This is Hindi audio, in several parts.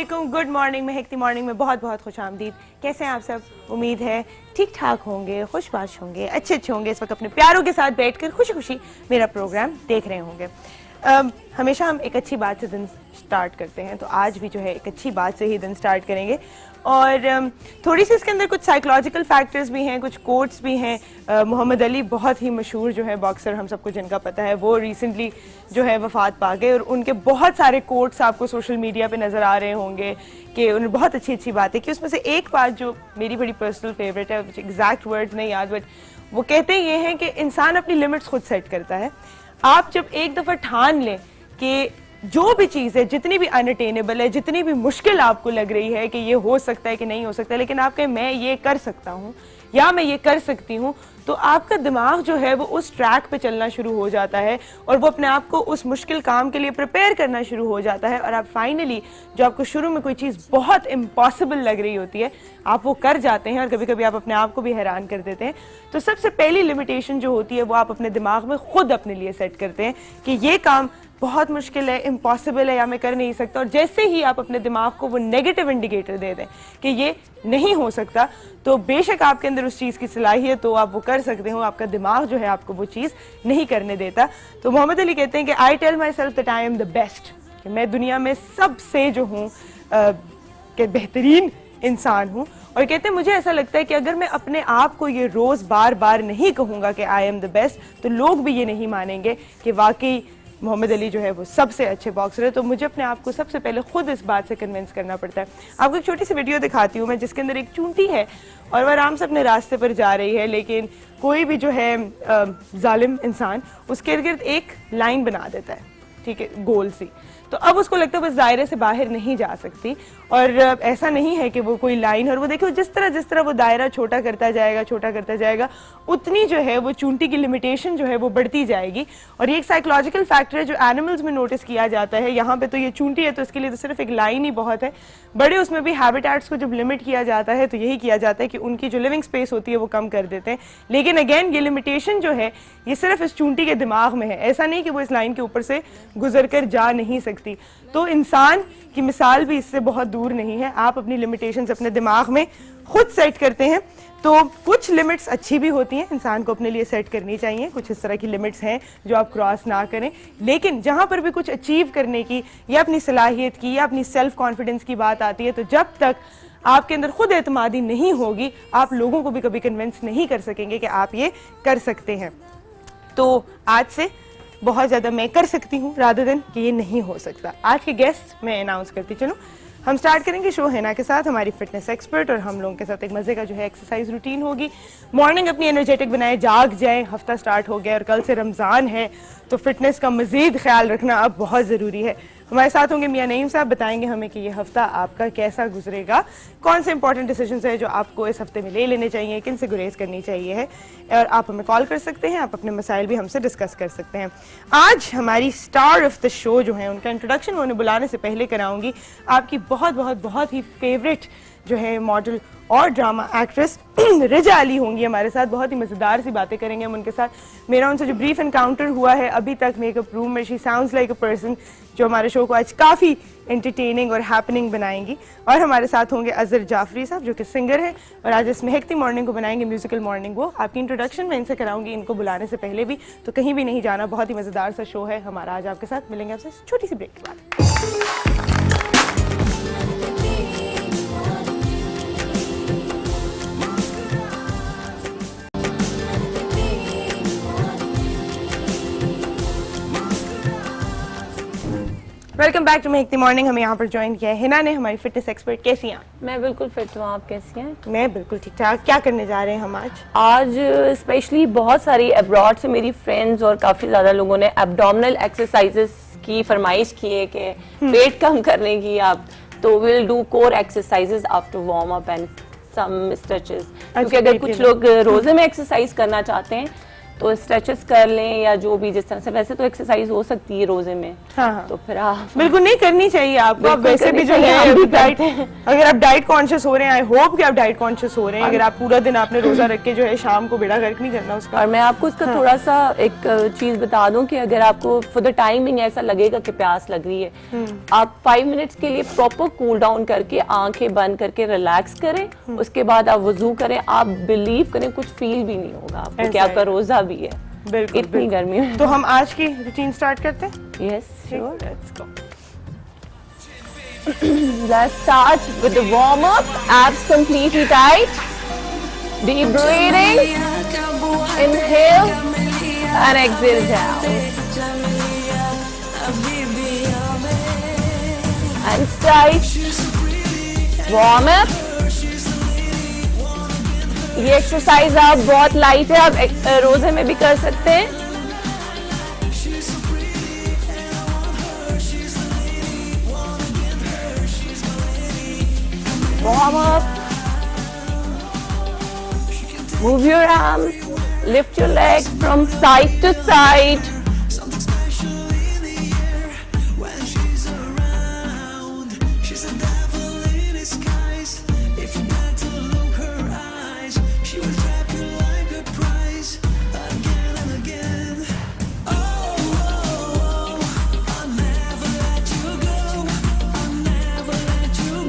वालेकुम, गुड मॉर्निंग। महकती मॉर्निंग में बहुत बहुत खुश आमदीद। कैसे हैं आप सब? उम्मीद है ठीक ठाक होंगे, खुशबाश होंगे, अच्छे होंगे। इस वक्त अपने प्यारों के साथ बैठकर खुशी खुशी मेरा प्रोग्राम देख रहे होंगे। हमेशा हम एक अच्छी बात से दिन स्टार्ट करते हैं, तो आज भी जो है एक अच्छी बात से ही दिन स्टार्ट करेंगे। और थोड़ी सी इसके अंदर कुछ साइकोलॉजिकल फैक्टर्स भी हैं, कुछ कोट्स भी हैं। मोहम्मद अली बहुत ही मशहूर जो है बॉक्सर, हम सबको जिनका पता है, वो रिसेंटली जो है वफात पा गए। और उनके बहुत सारे कोट्स आपको सोशल मीडिया पे नज़र आ रहे होंगे कि उन्होंने बहुत अच्छी अच्छी बातें की। उसमें से एक बात जो मेरी बड़ी पर्सनल फेवरेट है, एग्जैक्ट वर्ड्स नहीं याद, बट वो कहते ये हैं कि इंसान अपनी लिमिट्स खुद सेट करता है। आप जब एक दफ़ा ठान लें कि जो भी चीज़ है, जितनी भी अनअटेनेबल है, जितनी भी मुश्किल आपको लग रही है कि ये हो सकता है कि नहीं हो सकता, लेकिन आप कहें मैं ये कर सकता हूँ या मैं ये कर सकती हूँ, तो आपका दिमाग जो है वो उस ट्रैक पे चलना शुरू हो जाता है और वो अपने आप को उस मुश्किल काम के लिए प्रिपेयर करना शुरू हो जाता है। और आप फाइनली जो आपको शुरू में कोई चीज़ बहुत इम्पॉसिबल लग रही होती है, आप वो कर जाते हैं और कभी कभी आप अपने आप को भी हैरान कर देते हैं। तो सबसे पहली लिमिटेशन जो होती है वो आप अपने दिमाग में खुद अपने लिए सेट करते हैं कि ये काम बहुत मुश्किल है, इम्पॉसिबल है या मैं कर नहीं सकता। और जैसे ही आप अपने दिमाग को वो नेगेटिव इंडिकेटर दे दें कि ये नहीं हो सकता, तो बेशक आपके अंदर उस चीज़ की सलाहियत हो, आप वो कर सकते हो, आपका दिमाग जो है आपको वो चीज़ नहीं करने देता। तो मोहम्मद अली कहते हैं कि I tell myself that I am the best, कि मैं दुनिया में सबसे जो हूँ कि बेहतरीन इंसान हूँ। और कहते हैं मुझे ऐसा लगता है कि अगर मैं अपने आप को ये रोज़ बार बार नहीं कहूँगा कि आई एम द बेस्ट, तो लोग भी ये नहीं मानेंगे कि वाकई मोहम्मद अली जो है वो सबसे अच्छे बॉक्सर है। तो मुझे अपने आप को सबसे पहले खुद इस बात से कन्विंस करना पड़ता है। आपको एक छोटी सी वीडियो दिखाती हूँ मैं, जिसके अंदर एक चूंटी है और वह आराम से अपने रास्ते पर जा रही है, लेकिन कोई भी जो है जालिम इंसान उसके इर्द गिर्द एक लाइन बना देता है, ठीक है, गोल सी। तो अब उसको लगता है बस दायरे से बाहर नहीं जा सकती। और ऐसा नहीं है कि वो कोई लाइन, और वो देखो जिस तरह वो दायरा छोटा करता जाएगा, उतनी जो है वो चूंटी की लिमिटेशन जो है वो बढ़ती जाएगी। और ये एक साइकोलॉजिकल फैक्टर है जो एनिमल्स में नोटिस किया जाता है। यहाँ पे तो ये चूंटी है तो इसके लिए तो सिर्फ एक लाइन ही बहुत है। बड़े उसमें भी हैबिटेट्स को जब लिमिट किया जाता है तो यही किया जाता है कि उनकी जो लिविंग स्पेस होती है वो कम कर देते हैं। लेकिन अगेन ये लिमिटेशन जो है ये सिर्फ इस चूंटी के दिमाग में है, ऐसा नहीं कि वो इस लाइन के ऊपर से गुजर कर जा नहीं सकती। तो इंसान की मिसाल भी इससे बहुत दूर नहीं है। आप अपनी लिमिटेशंस अपने दिमाग में खुद सेट करते हैं। तो कुछ लिमिट्स अच्छी भी होती हैं, इंसान को अपने लिए सेट करनी चाहिए। कुछ इस तरह की लिमिट्स हैं जो आप क्रॉस ना करें। लेकिन जहाँ पर भी कुछ अचीव करने की या अपनी सलाहियत की या अपनी सेल्फ कॉन्फिडेंस की बात आती है, तो जब तक आपके अंदर खुद एतमादी नहीं होगी, आप लोगों को भी कभी कन्विंस नहीं कर सकेंगे कि आप ये कर सकते हैं। तो आज से बहुत ज़्यादा मैं कर सकती हूँ रादर देन कि ये नहीं हो सकता। आज के गेस्ट मैं अनाउंस करती चलूँ। हम स्टार्ट करेंगे शो हैना के साथ, हमारी फिटनेस एक्सपर्ट, और हम लोगों के साथ एक मज़े का जो है एक्सरसाइज रूटीन होगी। मॉर्निंग अपनी एनर्जेटिक बनाए, जाग जाए, हफ्ता स्टार्ट हो गया और कल से रमज़ान है, तो फिटनेस का मज़ीद ख्याल रखना अब बहुत ज़रूरी है। हमारे साथ होंगे मियां नईम साहब, बताएंगे हमें कि ये हफ्ता आपका कैसा गुजरेगा, कौन से इंपॉर्टेंट डिसीजंस है जो आपको इस हफ्ते में ले लेने चाहिए, किन से गुरेज करनी चाहिए है। और आप हमें कॉल कर सकते हैं, आप अपने मसाइल भी हमसे डिस्कस कर सकते हैं। आज हमारी स्टार ऑफ द शो जो है, उनका इंट्रोडक्शन उन्हें बुलाने से पहले कराऊंगी। आपकी बहुत बहुत बहुत ही फेवरेट जो है मॉडल और ड्रामा एक्ट्रेस रिजा अली होंगी हमारे साथ। बहुत ही मज़ेदार सी बातें करेंगे हम उनके साथ। मेरा उनसे जो ब्रीफ एनकाउंटर हुआ है अभी तक मेकअप रूम में, she sounds like a person जो हमारे शो को आज काफ़ी एंटरटेनिंग और हैपनिंग बनाएंगी। और हमारे साथ होंगे अजहर जाफरी साहब जो कि सिंगर हैं और आज इस महकती मॉर्निंग को बनाएंगे म्यूजिकल मॉर्निंग। वो आपकी इंट्रोडक्शन मैं इनसे कराऊंगी, इनको बुलाने से पहले भी, तो कहीं भी नहीं जाना। बहुत ही मज़ेदार सा शो है हमारा आज आपके साथ। मिलेंगे आपसे छोटी सी ब्रेक के बाद। वेलकम बैक टू महकती मॉर्निंग। हमें यहाँ पर ज्वाइन किया है हिना ने, हमारी फिटनेस एक्सपर्ट। कैसी हैं? मैं बिल्कुल फिट हूँ, आप कैसी हैं? मैं बिल्कुल ठीक ठाक। क्या करने जा रहे हैं हम आज? आज स्पेशली बहुत सारी अब्रॉड से मेरी फ्रेंड्स और काफ़ी ज़्यादा लोगों ने एब्डोमिनल एक्सरसाइजेस की फरमाइश की है कि पेट कम करने की आप, तो will do core exercises after warm up and some stretches. क्योंकि अगर कुछ लोग रोज़े में एक्सरसाइज करना चाहते हैं तो स्ट्रेचेस कर लें या जो भी जिस तरह से, वैसे तो एक्सरसाइज हो सकती है रोजे में। हाँ। तो फिर आप बिल्कुल नहीं करनी चाहिए आपको। आप बिल्कुल वैसे भी करनी जो चाहिए, है हम भी डाइट, करते हैं। अगर आप डाइट कॉन्शियस हो रहे हैं, आई होप कि आप डाइट कॉन्शियस हो रहे हैं। अगर आप पूरा दिन आपने रोजा रख के जो है शाम को बेड़ा गर्क नहीं करना उसका। और मैं आपको इसका थोड़ा सा एक चीज बता दूं कि अगर आपको फॉर द टाइमिंग ऐसा लगेगा कि प्यास लग रही है, आप 5 मिनट्स के लिए प्रॉपर कूल डाउन करके आंखें बंद करके रिलैक्स करें, उसके बाद आप वजू करें। आप बिलीव करें कुछ फील भी नहीं होगा आपको कि आपका रोजा भी है। बिल्कुल इतनी गर्मी में। तो हम आज की रूटीन स्टार्ट करते हैं। Yes sure, let's go. let's start with the warm up. Abs completely tight. Deep breathing. Inhale and exhale down. And tight. Warm up. ये एक्सरसाइज आप बहुत लाइट है, आप रोजे में भी कर सकते हैं। Warm up. Move your arms. Lift your legs from side to side.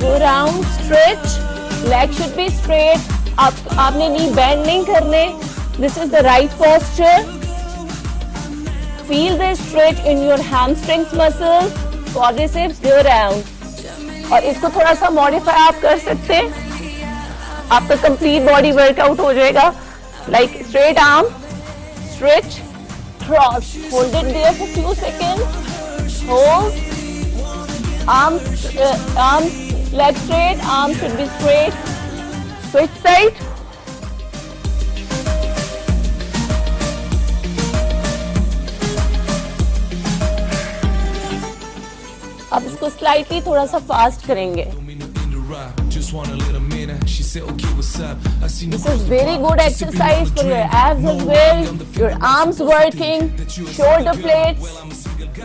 Go round, stretch. Leg should be straight. आपने नी bend नहीं करने. This is the right posture. Feel the stretch in your hamstrings muscles. Quadriceps go round. और इसको थोड़ा सा modify आप कर सकते हैं. आपका complete body workout हो जाएगा. Like straight arm, stretch, cross. Hold it there for few seconds. Hold. Arms, leg straight, arms should be straight. Switch side. अब इसको स्लाइटली थोड़ा सा फास्ट करेंगे. This is very good exercise for your abs as well. Your arms working, shoulder blades.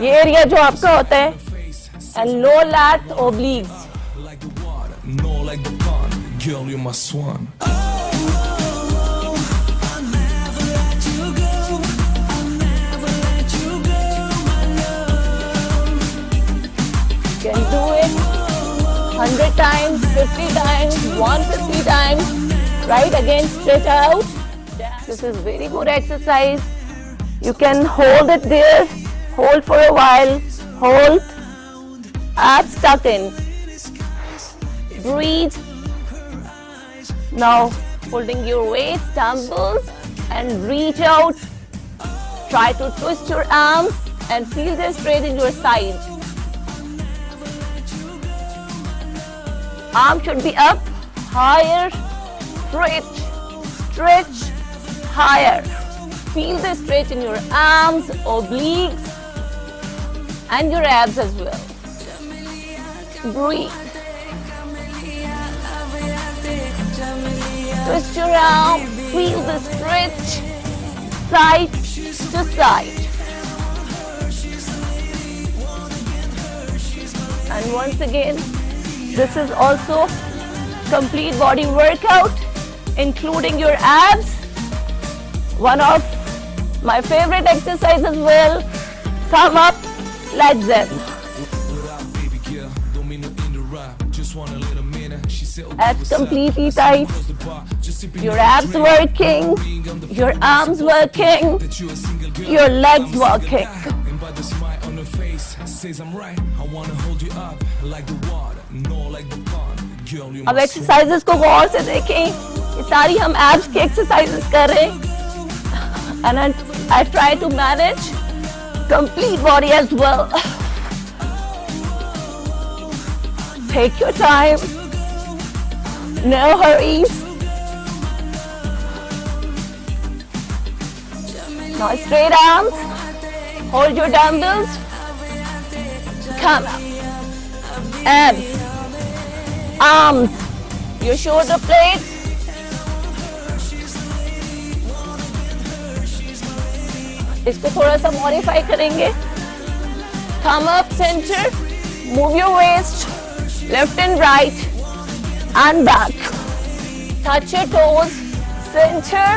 ये एरिया जो आपका होता है. And low lat obliques. No, like the pond, girl, you're my swan. Can do it 100 times, 50 times, 150 times. Right, again, stretch out. This is very good exercise. You can hold it there, hold for a while, hold, abs tuck in. Breathe. Now holding your weights, dumbbells, and reach out. Try to twist your arms and feel the straight in your side. Arm should be up, higher, stretch, stretch, higher. Feel the stretch in your arms, obliques, and your abs as well. Breathe. Twist your arm, feel the stretch, side to side. And once again, this is also complete body workout, including your abs. One of my favorite exercises as well. Come up, let's go. Abs completely tight. Your abs working, your arms working, your legs working. अब एक्सरसाइजेस को गौर से देखें. ये सारी हम एब्स की एक्सरसाइजेस कर रहे हैं. And I try to manage complete body as well. Take your time. No hurries. Now straight arms. Hold your dumbbells. Come up. Abs. Arms. Your shoulder blades. इसको थोड़ा सा मॉडिफाई करेंगे. Thumb up center, move your waist left and right and back. Touch your toes, center.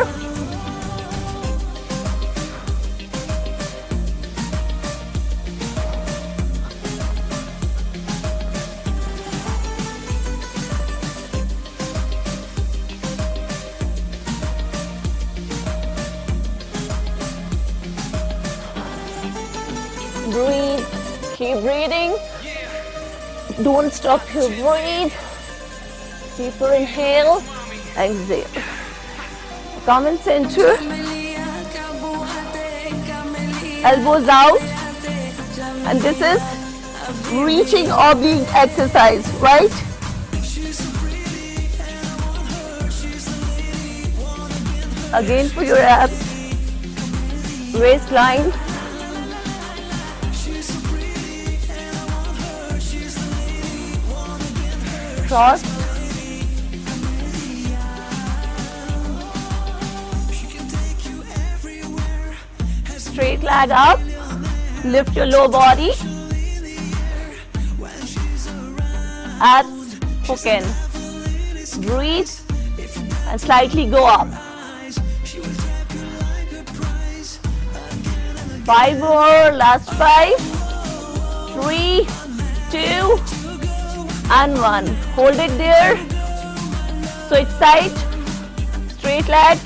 Breathe, keep breathing. Don't stop your breathe. Deeper inhale, exhale. Come in center. Elbows out. And this is reaching oblique exercise, right? Again for your abs. Waistline. Cross. Straight leg up. Lift your lower body. Abs hook in. Breathe and slightly go up. 5 more. Last 5. 3, 2, and 1. Hold it there. Switch side. Straight leg.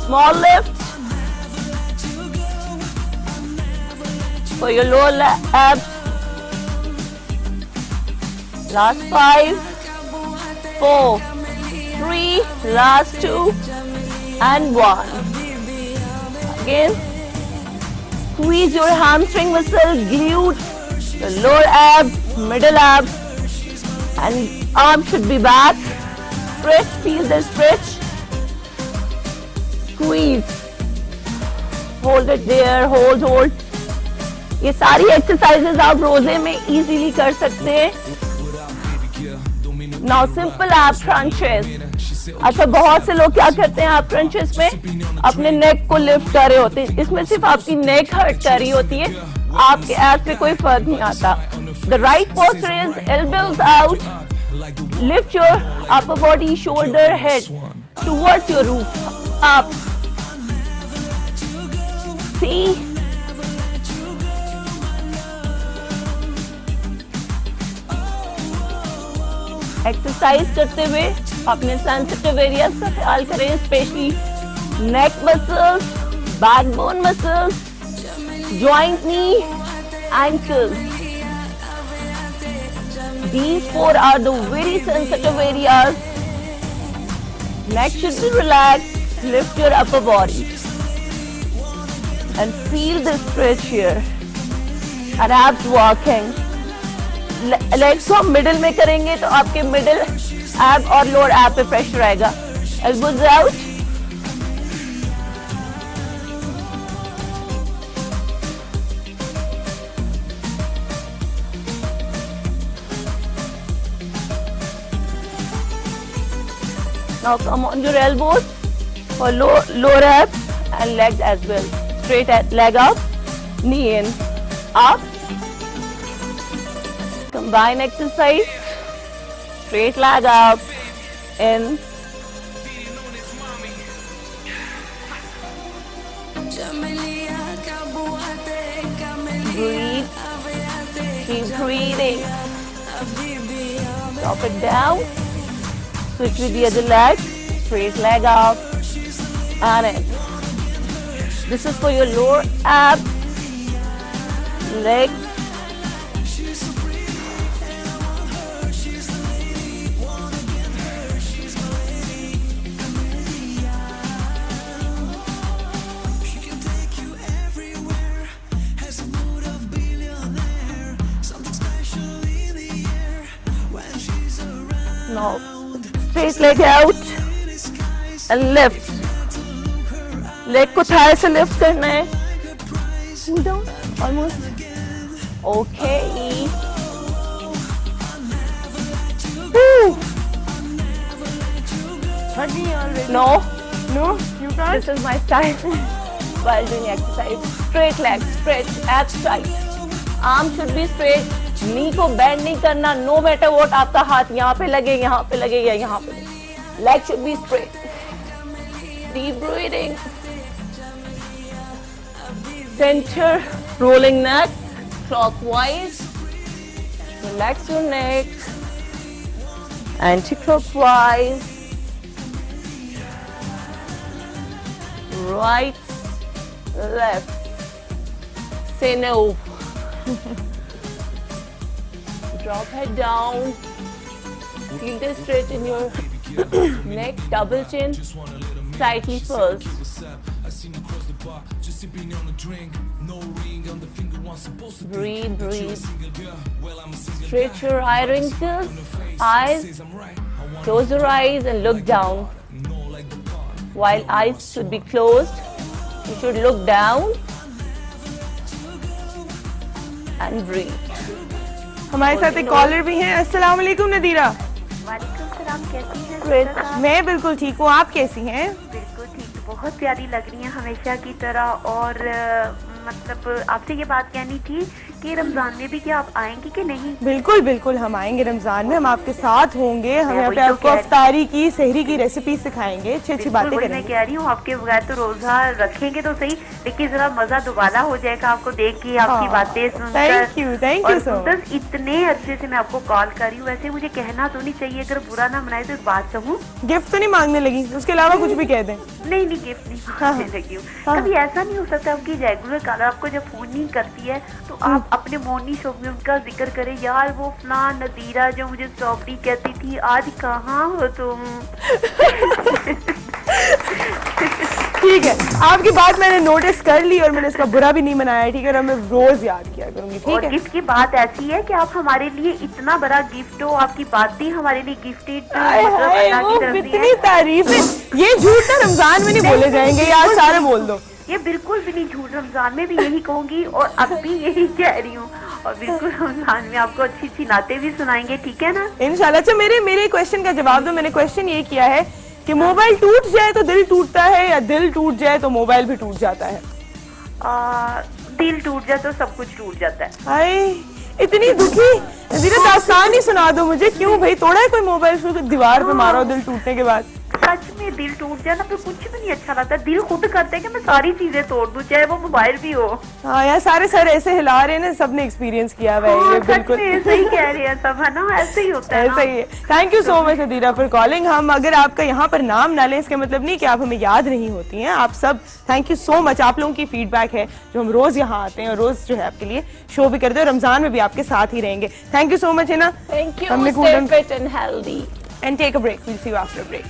Small lift. For your lower abs. Last 5, 4, 3, last 2, and 1. Again. Squeeze your hamstring muscle, glute, the lower ab, middle ab, and arm should be back. Stretch, feel the stretch. Squeeze. Hold it there, hold. ये सारी एक्सरसाइजेस आप रोजे में इजीली कर सकते हैं. Now simple ab crunches. अच्छा, बहुत से लोग क्या करते हैं आप क्रंचेस में अपने नेक को लिफ्ट कर रहे होते हैं. इसमें सिर्फ आपकी नेक हर्ट कर रही होती है, आपके एब्स में कोई फर्क नहीं आता. The right posture is elbows out. Lift your upper body, shoulder, head towards your roof. Up. See. Exercise करते हुए अपने सेंसिटिव एरियाज का ख्याल करें, specially neck muscles, backbone muscles, joint knee, ankles. These 4 are the very sensitive areas. Neck should be relaxed. Lift your upper body and feel the stretch here. And abs working. Legs को हम मिडिल में करेंगे तो आपके मिडिल एब और लोअर एब पे प्रेशर आएगा. Elbows out. Now come on your elbows for lower ab and legs as well. Straight leg up, knee in, up. Combine exercise. Straight leg up, in. Breathe. Keep breathing. Drop it down. Switch with the other leg. Straight leg up and in. This is for your lower ab, legs. Now straight leg out and lift. Leg को थाई से lift करना है. Pull down almost. Okay. Woo. Huggy already. No, No, you can't. this is my style. while doing exercise. Straight legs, straight, abs tight. Arm should be straight. Knee को bend नहीं करना. No matter what, आपका हाथ यहाँ पे लगे, यहाँ पे लगे या यहाँ पे. Leg should be straight. Deep breathing. Center, rolling neck, clockwise. Relax your neck. Anti-clockwise. Right, left. Say no. Drop head down. Feel the stretch in your neck, double chin, slightly first. Breathe, breathe. Stretch your eye wrinkles, eyes. Close your eyes and look down. While eyes should be closed, you should look down and breathe. हमारे साथ एक कॉलर भी हैं। अस्सलाम वालेकुम नदीरा। वालेकुम सलाम, कैसी हैं Great. सिस्टर साहब? मैं बिल्कुल ठीक हूँ, आप कैसी हैं? बिल्कुल ठीक, बहुत प्यारी लग रही हैं हमेशा की तरह। और मतलब आपसे ये बात कहनी थी कि रमजान में भी क्या आप आएंगी कि नहीं? बिल्कुल बिल्कुल, हम आएंगे रमजान में, हम आपके साथ होंगे। हम मैं यहाँ वही पे तो आपको कह रही- अफ्तारी की, सहरी की रेसिपी सिखाएंगे, अच्छी अच्छी बिल्कुल बातें वही मैं करेंगे। कह रही हूँ, आपके बगैर तो रोजा रखेंगे तो सही, लेकिन जरा मजा दोबारा हो जाएगा आपको देख के, आपकी हाँ, बातें सुनकर। thank you और so much। बस इतने अच्छे से मैं आपको कॉल कर रही हूँ। वैसे मुझे कहना तो नहीं चाहिए, अगर बुरा ना मनाए तो एक बात कहूँ। गिफ्ट तो नहीं मांगने लगी, उसके अलावा कुछ भी कह दें। नहीं नहीं, गिफ्ट नहीं मांगने लगी हूँ। हाँ। कभी ऐसा नहीं हो सकता आपकी रेगुलर कॉलर आपको जब फोन नहीं करती है तो आप अपने मॉर्निंग शो में उनका जिक्र करें, यार वो फलां नदीरा जो मुझे स्ट्रॉबेरी कहती थी, आज कहाँ हो तुम? ठीक है, आपकी बात मैंने नोटिस कर ली और मैंने इसका बुरा भी नहीं मनाया, ठीक है? और मैं रोज याद किया करूंगी, ठीक और है? गिफ्ट की बात ऐसी है कि आप हमारे लिए इतना बड़ा गिफ्ट हो, आपकी बातें हमारे लिए गिफ्टेड हाय मतलब हाय, अल्लाह वो की तरफ से कितनी है। तारीफ है। ये झूठ ना रमजान में नहीं बोले जाएंगे, ये आज सारे बोल दो। ये बिल्कुल भी नहीं झूठ, रमजान में भी यही कहूंगी और अब भी यही कह रही हूँ। और बिल्कुल रमजान में आपको अच्छी अच्छी नाते भी सुनाएंगे, ठीक है ना? इंशाल्लाह। अच्छा, मेरे क्वेश्चन का जवाब दो। मैंने क्वेश्चन ये किया है कि मोबाइल टूट जाए तो दिल टूटता है या दिल टूट जाए तो मोबाइल भी टूट जाता है? दिल टूट जाए तो सब कुछ टूट जाता है। हाय, इतनी दुखी। नज़ीरा, दास्तान ही सुना दो मुझे, क्यों भाई तोड़ा है कोई मोबाइल, फिर दीवार पे मारा हो दिल टूटने के बाद? सच में दिल टूट जाए ना तो कुछ भी नहीं अच्छा लगता। दिल खुद करता है कि मैं सारी चीजें तोड़ दूं, चाहे वो मोबाइल भी हो। हाँ यार, सारे सर ऐसे हिला रहे हैं ना, सबने एक्सपीरियंस किया हुआ है ये, हाँ, सच बिल्कुल में ऐसे ही कह रहे हैं सब, है ना? ऐसे ही होता है ना। ऐसा ही है। Thank you so much Nadira for calling. हम अगर आपका यहाँ पर नाम ना लें इसका मतलब नहीं कि आप हमें याद नहीं होती हैं। आप सब थैंक यू सो मच। आप लोगों की फीडबैक है जो हम रोज यहाँ आते हैं और रोज जो है आपके लिए शो भी करते हैं और रमजान में भी आपके साथ ही रहेंगे। थैंक यू सो मच, है ना? Thank you. हमने Stay cool fit and healthy. And take a break, will see you after break.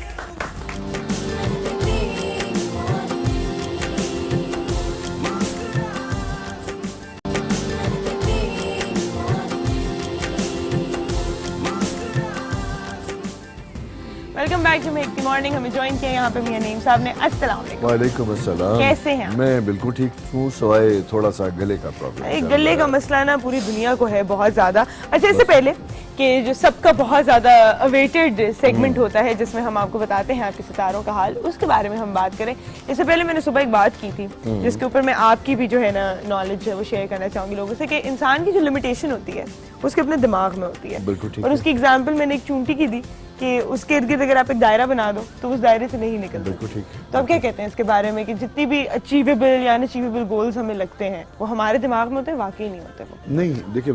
Welcome back to make the morning. हमें ज्वाइन किया यहाँ पे मियां नईम साहब ने। अस्सलाम वालेकुम। वालेकुम अस्सलाम। कैसे हैं आप? मैं बिल्कुल ठीक हूँ, सवाए थोड़ा सा गले का प्रॉब्लम। एक गले का मसला ना पूरी दुनिया को है बहुत ज्यादा। अच्छा, इससे पहले कि जो सबका बहुत ज्यादा अवेटेड सेगमेंट होता है जिसमें हम आपको बताते हैं आपके सितारों का हाल, उसके बारे में हम बात करें। इससे पहले मैंने सुबह एक बात की थी जिसके ऊपर मैं आपकी भी जो है ना नॉलेज है वो शेयर करना चाहूंगी लोगों से, कि इंसान की जो लिमिटेशन होती है उसके अपने दिमाग में होती है। बिल्कुल ठीक और है। उसकी एग्जाम्पल मैंने एक चूंटी की दी कि उसके इर्द गिर्द अगर आप एक दायरा बना दो तो उस दायरे से नहीं निकल बिल्कुल सकते। ठीक है। तो आप क्या कहते हैं इसके बारे में कि जितनी भी अचीवेबल या अनअचीवेबल गोल्स हमें लगते हैं वो हमारे दिमाग में होते हैं, वाकई नहीं होते वो? नहीं, देखिए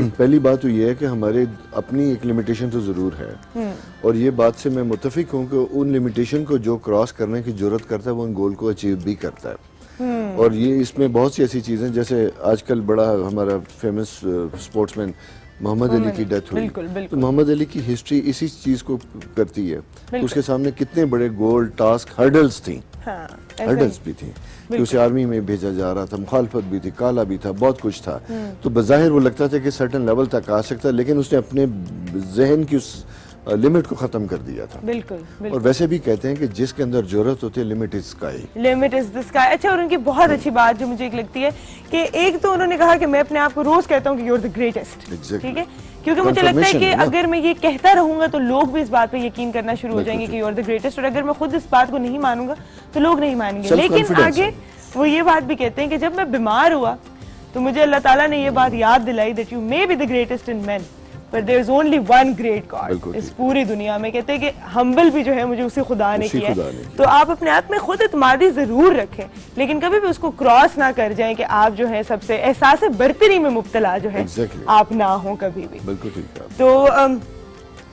पहली बात तो ये है कि हमारे अपनी एक लिमिटेशन तो ज़रूर है, और ये बात से मैं मुत्तफिक हूँ कि उन लिमिटेशन को जो क्रॉस करने की जरूरत करता है वो उन गोल को अचीव भी करता है। और ये इसमें बहुत सी ऐसी चीज़ें, जैसे आजकल बड़ा हमारा फेमस स्पोर्ट्समैन मोहम्मद अली की डेथ हुई, बिल्कुल, बिल्कुल। तो मोहम्मद अली की हिस्ट्री इसी चीज़ को करती है। उसके सामने कितने बड़े गोल, टास्क, हर्डल्स थी, हाँ, ऐसा ही। हर्डल्स भी थी कि उसे आर्मी में भेजा जा रहा था, मुखालफत भी थी, काला भी था, बहुत कुछ था। तो बज़ाहिर वो लगता था कि सर्टन लेवल तक आ सकता है, लेकिन उसने अपने जहन की उस लिमिट को ख़त्म कर दिया था। बिल्कुल, और बिल्कुल। वैसे भी कहते हैं कि जिसके अंदर जरूरत होती है, limit is sky. Limit is the sky. अच्छा, और उनकी बहुत अच्छी बात जो मुझे एक लगती है कि एक तो उन्होंने कहा कि मैं अपने आप को रोज कहता हूँ कि you are the greatest, Exactly. ठीक है? क्योंकि मुझे लगता है कि Confirmation, ना? अगर मैं ये कहता रहूंगा तो लोग भी इस बात पे यकीन करना शुरू हो बिल्कुल जाएंगे ठीक। कि यू आर द ग्रेटेस्ट, और अगर मैं खुद इस बात को नहीं मानूंगा तो लोग नहीं मानेंगे। Self लेकिन confidence आगे है। वो ये बात भी कहते हैं कि जब मैं बीमार हुआ तो मुझे अल्लाह ताला ने ये बात याद दिलाई that you may be the greatest in man पर there is only one great God बिल्कुल इस ठीक। पूरी दुनिया में। कहते हैं कि हम्बल भी जो है मुझे उसी खुदा ने उसी किया खुदा है। ने किया। तो आप अपने आप में खुद इत्मादी जरूर रखें लेकिन कभी भी उसको क्रॉस ना कर जाएं कि आप जो है सबसे एहसास बर्तरी में मुब्तला जो है Exactly। आप ना हो कभी भी। बिल्कुल ठीक है। तो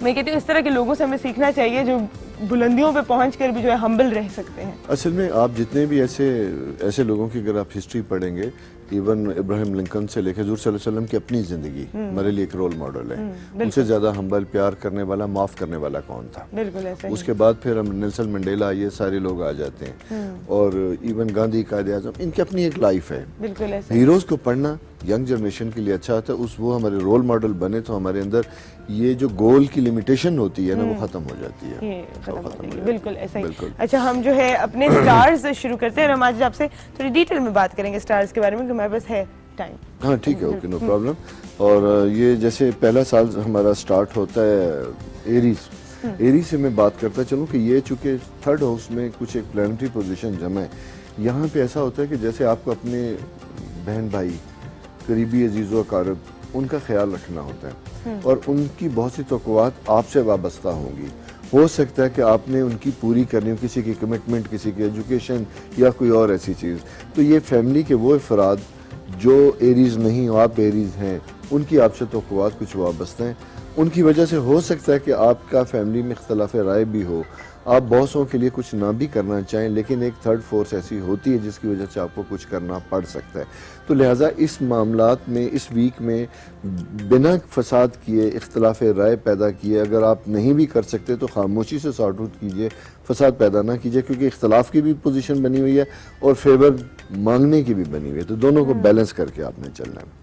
मैं कहती हूँ इस तरह के लोगों से हमें सीखना चाहिए जो बुलंदियों पे पहुंचकर भी जो है हम्बल रह सकते हैं। असल में आप जितने भी ऐसे लोगों की अगर आप हिस्ट्री पढ़ेंगे, इवन इब्राहिम लिंकन से लेकर हुजूर सल्लल्लाहु अलैहि वसल्लम की अपनी जिंदगी हमारे लिए एक रोल मॉडल है। उनसे ज्यादा हम्बल, प्यार करने वाला, माफ करने वाला कौन था? बिल्कुल ऐसा ही। उसके बाद फिर हम नेल्सन मंडेला, ये सारे लोग आ जाते हैं। और इवन गांधी, कायदे आजम, इनकी अपनी एक लाइफ है। बिल्कुल ऐसा ही। हीरोज को पढ़ना यंग जनरेशन के लिए अच्छा होता है। वो हमारे रोल मॉडल बने तो हमारे अंदर ये जो गोल की लिमिटेशन होती है ना वो खत्म हो जाती है। ये खत्म हो खत्म हो जाएगी। जाएगी। बिल्कुल ऐसा ही। बिल्कुल। अच्छा, हम जो है अपने स्टार्स शुरू करते हैं और हम आज आपसे थोड़ी डिटेल में बात करेंगे स्टार्स के बारे में, क्योंकि हमारे पास है टाइम। हाँ ठीक है, ओके, नो प्रॉब्लम। और ये जैसे पहला साल हमारा स्टार्ट होता है एरीज। एरीज से मैं बात करता चलूँ कि ये चूंकि थर्ड हाउस में कुछ एक प्लानिटरी पोजीशन जमा है, यहाँ पे ऐसा होता है कि जैसे आपको अपने बहन भाई, करीबी अजीज़ो अकारब, उनका ख्याल रखना होता है और उनकी बहुत सी तवक्कुआत आपसे वाबस्ता होंगी। हो सकता है कि आपने उनकी पूरी करनी हो, किसी की कमिटमेंट, किसी की एजुकेशन या कोई और ऐसी चीज़। तो ये फैमिली के वो अफराद जो एरीज नहीं हो, आप एरीज हैं, उनकी आपसे तवक्कुआत कुछ वाबस्ता हैं। उनकी वजह से हो सकता है कि आपका फैमिली में इख्तलाफ राय भी हो, आप बॉसों के लिए कुछ ना भी करना चाहें, लेकिन एक थर्ड फोर्स ऐसी होती है जिसकी वजह से आपको कुछ करना पड़ सकता है। तो लिहाजा इस मामलात में, इस वीक में बिना फसाद किए, इख्तलाफ राय पैदा किए, अगर आप नहीं भी कर सकते तो खामोशी से सॉर्ट आउट कीजिए, फसाद पैदा ना कीजिए, क्योंकि इख्तलाफ की भी पोजीशन बनी हुई है और फेवर मांगने की भी बनी हुई है। तो दोनों को बैलेंस करके आपने चलना है।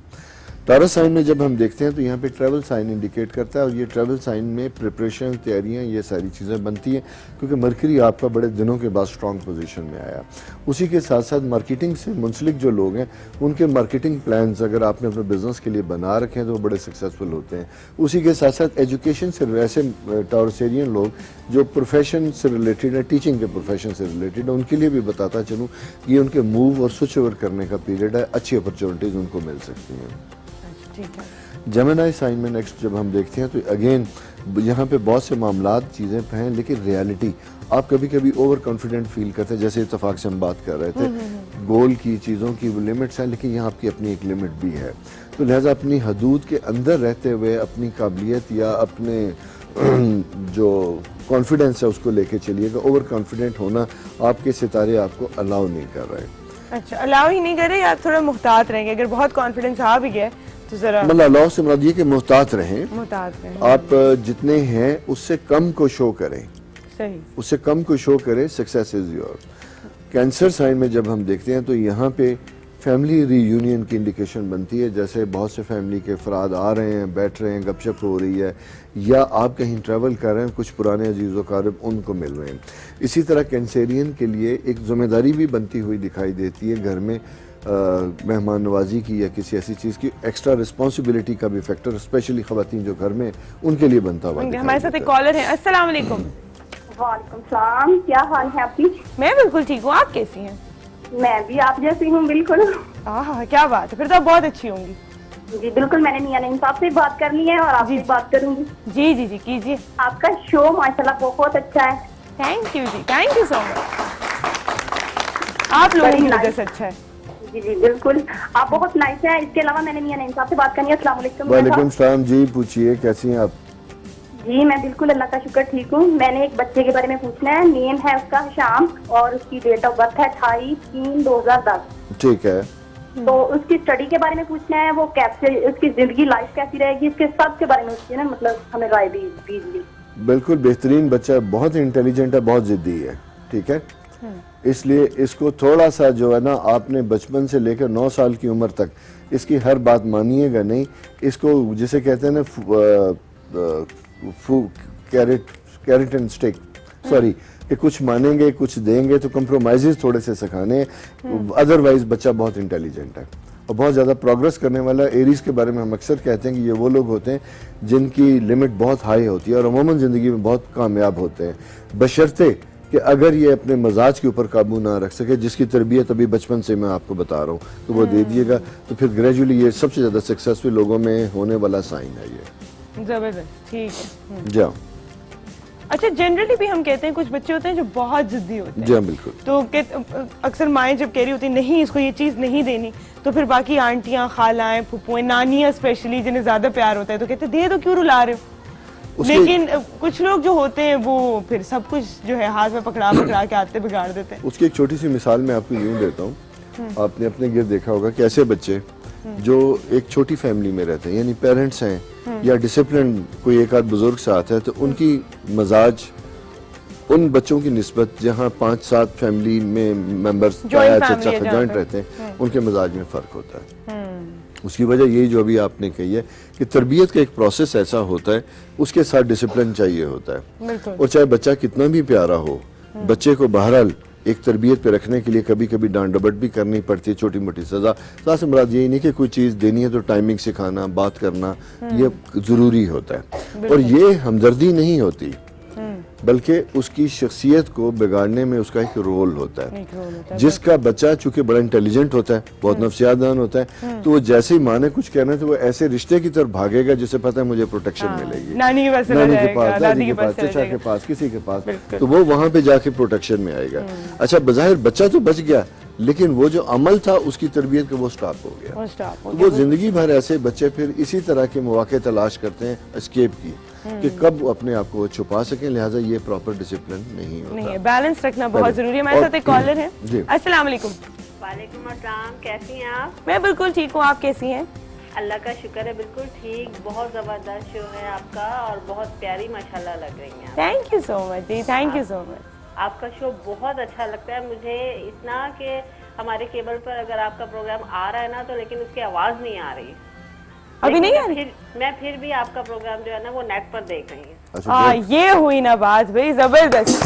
टॉरस साइन में जब हम देखते हैं तो यहाँ पे ट्रैवल साइन इंडिकेट करता है और ये ट्रैवल साइन में प्रिपरेशन, तैयारियाँ, ये सारी चीज़ें बनती हैं क्योंकि मरकरी आपका बड़े दिनों के बाद स्ट्रॉन्ग पोजीशन में आया। उसी के साथ साथ मार्केटिंग से मुंसलिक जो लोग हैं उनके मार्केटिंग प्लान्स अगर आपने अपने बिजनेस के लिए बना रखे हैं तो वो बड़े सक्सेसफुल होते हैं। उसी के साथ साथ एजुकेशन से ऐसे टॉरसेरियन लोग जो प्रोफेशन से रिलेटेड है, टीचिंग के प्रोफेशन से रिलेटेड है, उनके लिए भी बताता चलूँ ये उनके मूव और स्विच ओवर करने का पीरियड है, अच्छी अपॉर्चुनिटीज़ उनको मिल सकती हैं। ठीक है। जेमिनी साइन में नेक्स्ट जब हम देखते हैं तो अगेन यहाँ पे बहुत से मामलात चीज़ें हैं, लेकिन रियलिटी आप कभी कभी ओवर कॉन्फिडेंट फील करते हैं। जैसे इत्तेफाक से हम बात कर रहे थे, गोल की चीज़ों की लिमिट्स हैं, लेकिन यहाँ आपकी अपनी एक लिमिट भी है। तो लिहाजा अपनी हदूद के अंदर रहते हुए अपनी काबिलियत या अपने जो कॉन्फिडेंस है उसको लेके चलिएगा। ओवर कॉन्फिडेंट होना आपके सितारे आपको अलाउ नहीं कर रहे। अच्छा, अलाउ ही नहीं करे या थोड़ा मुहतात रहेंगे? अगर बहुत कॉन्फिडेंस आ भी गया तो जरा मतलब अल्लाह से मुराद ये कि मुहतात रहें, मुहतात रहें। आप जितने हैं उससे कम को शो करें, सही। उससे कम को शो करें, success is your. Cancer sign में जब हम देखते हैं तो यहाँ पे फैमिली रीयूनियन की इंडिकेशन बनती है। जैसे बहुत से फैमिली के अफराद आ रहे हैं, बैठ रहे हैं, गपशप हो रही है, या आप कहीं ट्रैवल कर रहे हैं, कुछ पुराने अजीज़ क़रीब उनको मिल रहे हैं। इसी तरह कैंसेरियन के लिए एक जिम्मेदारी भी बनती हुई दिखाई देती है घर में मेहमान नवाजी की या किसी ऐसी चीज़ की एक्स्ट्रा रिस्पॉन्सिबिलिटी का भी फैक्टर, स्पेशली ख़वातीन जो घर में, उनके लिए बनता हुआ दिखाई हमारे साथ एक देता है। कॉलर है। अस्सलाम वालेकुम। वालेकुम सलाम, क्या हाल है आपकी? मैं बिल्कुल ठीक हूँ, आप कैसी हैं? मैं भी आप जैसी हूँ बिल्कुल। आहा, क्या बात है, फिर तो आप बहुत अच्छी होंगी। जी बिल्कुल, मैंने मियां नईम साहब से बात करनी है और आपसे जी। बात करूंगी। जी जी जी कीजिए। आपका शो माशाल्लाह बहुत अच्छा है। थैंक यू जी, थैंक यू सो मच। आप लोगों की वजह से अच्छा है। जी जी बिल्कुल, आप बहुत नाइस हैं। इसके अलावा मैंने मियां नईम साहब से बात करनी है। अस्सलाम वालेकुम। वालेकुम सलाम जी, पूछिए कैसी हैं आप? जी मैं बिल्कुल अल्लाह का शुक्र ठीक हूँ। मैंने एक बच्चे के बारे में पूछना है। नेम है उसका शाम और उसकी डेट ऑफ बर्थ है 28/3/2010। ठीक है। तो उसकी स्टडी के बारे में पूछना है, वो कैसे उसकी जिंदगी लाइफ कैसी रहेगी, इसके सब के बारे में उसकी ना मतलब हमें राय दीजिए। बिल्कुल बेहतरीन बच्चा है, बहुत इंटेलिजेंट है, बहुत जिद्दी है। ठीक है, इसलिए इसको थोड़ा सा जो है ना, आपने बचपन से लेकर 9 साल की उम्र तक इसकी हर बात मानिएगा नहीं। इसको जिसे कहते हैं ना कैरेट एंड स्टिक, सॉरी, कि कुछ मानेंगे कुछ देंगे, तो कंप्रोमाइजेस थोड़े से सिखाने। अदरवाइज बच्चा बहुत इंटेलिजेंट है और बहुत ज़्यादा प्रोग्रेस करने वाला। एरीज के बारे में हम अक्सर कहते हैं कि ये वो लोग होते हैं जिनकी लिमिट बहुत हाई होती है और अमूमन ज़िंदगी में बहुत कामयाब होते हैं, बशर्ते कि अगर ये अपने मजाज के ऊपर काबू ना रख सके, जिसकी तरबियत अभी बचपन से मैं आपको बता रहा हूँ, तो वो दे दिएगा, तो फिर ग्रेजुअली ये सबसे ज़्यादा सक्सेसफुल लोगों में होने वाला साइन है ये। जबरदस्त, ठीक है। जाओ। अच्छा, जनरली भी हम कहते हैं कुछ बच्चे होते हैं जो बहुत जिद्दी होते हैं। जी हाँ, बिल्कुल। तो अक्सर माएँ जब कह रही होती नहीं इसको ये चीज़ नहीं देनी, तो फिर बाकी आंटियाँ, खालाएं, फुप्पुएं, नानियाँ स्पेशली जिन्हें ज़्यादा प्यार होता है तो कहते दे दो, क्यों रुला रहे हो। लेकिन कुछ लोग जो होते हैं वो फिर सब कुछ जो है हाथ में पकड़ा पकड़ा के आते बिगाड़ देते हैं। उसकी एक छोटी सी मिसाल मैं आपको यूँ देता हूँ। आपने अपने गिर्द देखा होगा कि ऐसे बच्चे जो एक छोटी फैमिली में रहते हैं, यानी पेरेंट्स हैं या डिसिप्लिन कोई एक आध बुजुर्ग साथ है, तो उनकी मजाज उन बच्चों की निस्बत जहाँ 5-7 फैमिली में मेंबर्स चाचा जॉइंट रहते हैं, उनके मजाज में फ़र्क होता है। उसकी वजह यही जो अभी आपने कही है कि तरबियत का एक प्रोसेस ऐसा होता है, उसके साथ डिसिप्लिन चाहिए होता है। और चाहे बच्चा कितना भी प्यारा हो, बच्चे को बहरहाल एक तरबियत पे रखने के लिए कभी कभी डांट डबट भी करनी पड़ती है, छोटी मोटी सजा से मुराद यही नहीं कि कोई चीज़ देनी है तो टाइमिंग सिखाना, बात करना, ये ज़रूरी होता है। और ये हमदर्दी नहीं होती, बल्कि उसकी शख्सियत को बिगाड़ने में उसका एक रोल होता है। जिसका बच्चा चूंकि बड़ा इंटेलिजेंट होता है, बहुत नफ्सियातदान होता है, तो वो जैसे ही माँ ने कुछ कहना है तो वो ऐसे रिश्ते की तरफ भागेगा जिसे पता है मुझे प्रोटेक्शन मिलेगी, नानी के पास, दादी के पास, चाचा के पास, किसी के पास, तो वो वहां पे जाके प्रोटेक्शन में आएगा। अच्छा, बज़ाहिर बच्चा तो बच गया, लेकिन वो जो अमल था उसकी तरबियत का वो स्टॉप हो गया। तो वो जिंदगी भर ऐसे बच्चे फिर इसी तरह के मौके तलाश करते हैं एस्केप की, कि कब अपने आप को छुपा सकें, लिहाजा ये प्रॉपर डिसिप्लिन नहीं होता। नहीं है, बैलेंस रखना बहुत जरूरी है। हमारे साथ एक कॉलर है। जी। अस्सलाम वालेकुम। वालेकुम अस्सलाम, कैसी हैं आप? मैं बिल्कुल ठीक हूँ, आप कैसी हैं? अल्लाह का शुक्र है, बिल्कुल ठीक। बहुत जबरदस्त शो है आपका और बहुत प्यारी माशाल्लाह लग रही हैं। थैंक यू सो मच जी, थैंक यू सो मच। आपका शो बहुत अच्छा लगता है मुझे, इतना कि हमारे केबल पर अगर आपका प्रोग्राम आ रहा है ना तो लेकिन उसकी आवाज नहीं आ रही। अभी नहीं आ रही? मैं फिर भी आपका प्रोग्राम जो है ना वो नेट पर देख रही हूँ। अच्छा, ये हुई ना बात भाई, जबरदस्त।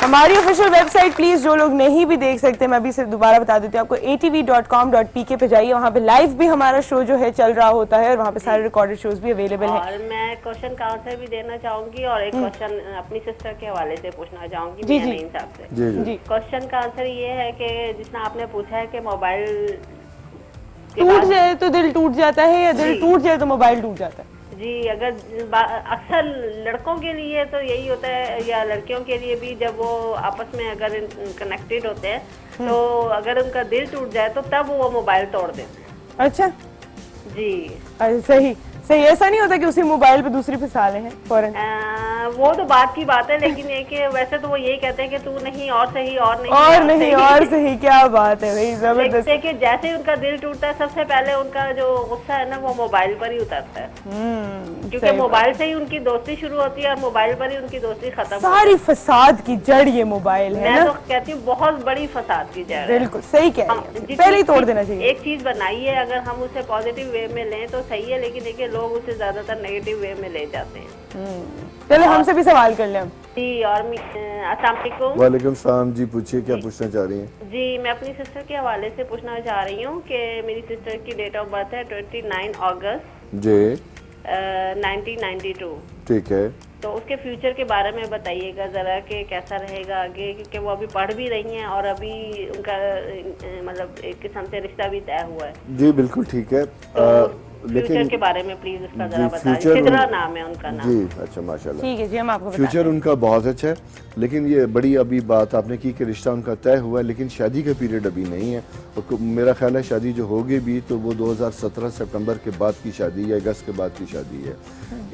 हमारी ऑफिशियल वेबसाइट प्लीज जो लोग नहीं भी देख सकते, मैं अभी से दोबारा बता देती हूँ आपको, atv.com.pk पे जाइए, वहाँ पे लाइव भी हमारा शो जो है चल रहा होता है और वहाँ पे सारे रिकॉर्डेड शोज भी अवेलेबल हैं। और मैं क्वेश्चन का आंसर भी देना चाहूंगी और एक क्वेश्चन अपनी सिस्टर के हवाले से पूछना चाहूंगी जी, जी। नईम साहब से। जी जी। जी, क्वेश्चन का आंसर ये है कि जिसना आपने पूछा है कि मोबाइल टूट जाए तो दिल टूट जाता है या दिल टूट जाए तो मोबाइल टूट जाता है? जी, अगर अक्सर लड़कों के लिए तो यही होता है या लड़कियों के लिए भी, जब वो आपस में अगर कनेक्टेड होते हैं तो अगर उनका दिल टूट जाए तो तब वो मोबाइल तोड़ देते हैं। अच्छा जी, सही सही, ऐसा नहीं होता कि उसी मोबाइल पे दूसरी फिसाले हैं फौरन? वो तो बात की बात है, लेकिन ये कि वैसे तो वो यही कहते हैं कि तू नहीं और सही और नहीं और नहीं और सही, क्या बात है भाई, जबरदस्त। देखिए जैसे ही उनका दिल टूटता है सबसे पहले उनका जो गुस्सा है ना वो मोबाइल पर ही उतरता है, क्योंकि मोबाइल से ही उनकी दोस्ती शुरू होती है और मोबाइल पर ही उनकी दोस्ती खत्म। सारी फसाद की जड़ ये मोबाइल है मैं ना? तो कहती हूँ बहुत बड़ी फसाद की जड़ है। बिल्कुल सही कह रही हैं, पहले ही तोड़ देना चाहिए। एक चीज बनाई है, अगर हम उसे पॉजिटिव वे में लें तो सही है, लेकिन देखिए लोग उसे ज्यादातर नेगेटिव वे में ले जाते हैं। चले हमसे भी सवाल कर लें हम। जी, और अस्सलाम वालेकुम। वालेकुम सलाम जी, पूछिए क्या पूछना चाह रही हैं? जी, मैं अपनी सिस्टर के हवाले से पूछना चाह रही हूँ कि मेरी सिस्टर की डेट ऑफ बर्थ है 29 अगस्त जी 1992। ठीक है। तो उसके फ्यूचर के बारे में बताइएगा जरा कि कैसा रहेगा आगे, क्योंकि वो अभी पढ़ भी रही हैं और अभी उनका मतलब एक किस्म से रिश्ता भी तय हुआ है। जी बिल्कुल ठीक है। फ्यूचर के बारे में प्लीज उसका जरा बताइए। सिद्रा नाम है उनका नाम। जी अच्छा, माशाल्लाह। ठीक है जी, हम आपको फ्यूचर उनका बहुत अच्छा है, लेकिन ये बड़ी अभी बात आपने की कि रिश्ता उनका तय हुआ है, लेकिन शादी का पीरियड अभी नहीं है। और मेरा ख्याल है शादी जो होगी भी तो वो 2017 सितंबर के बाद की शादी या अगस्त के बाद की शादी है।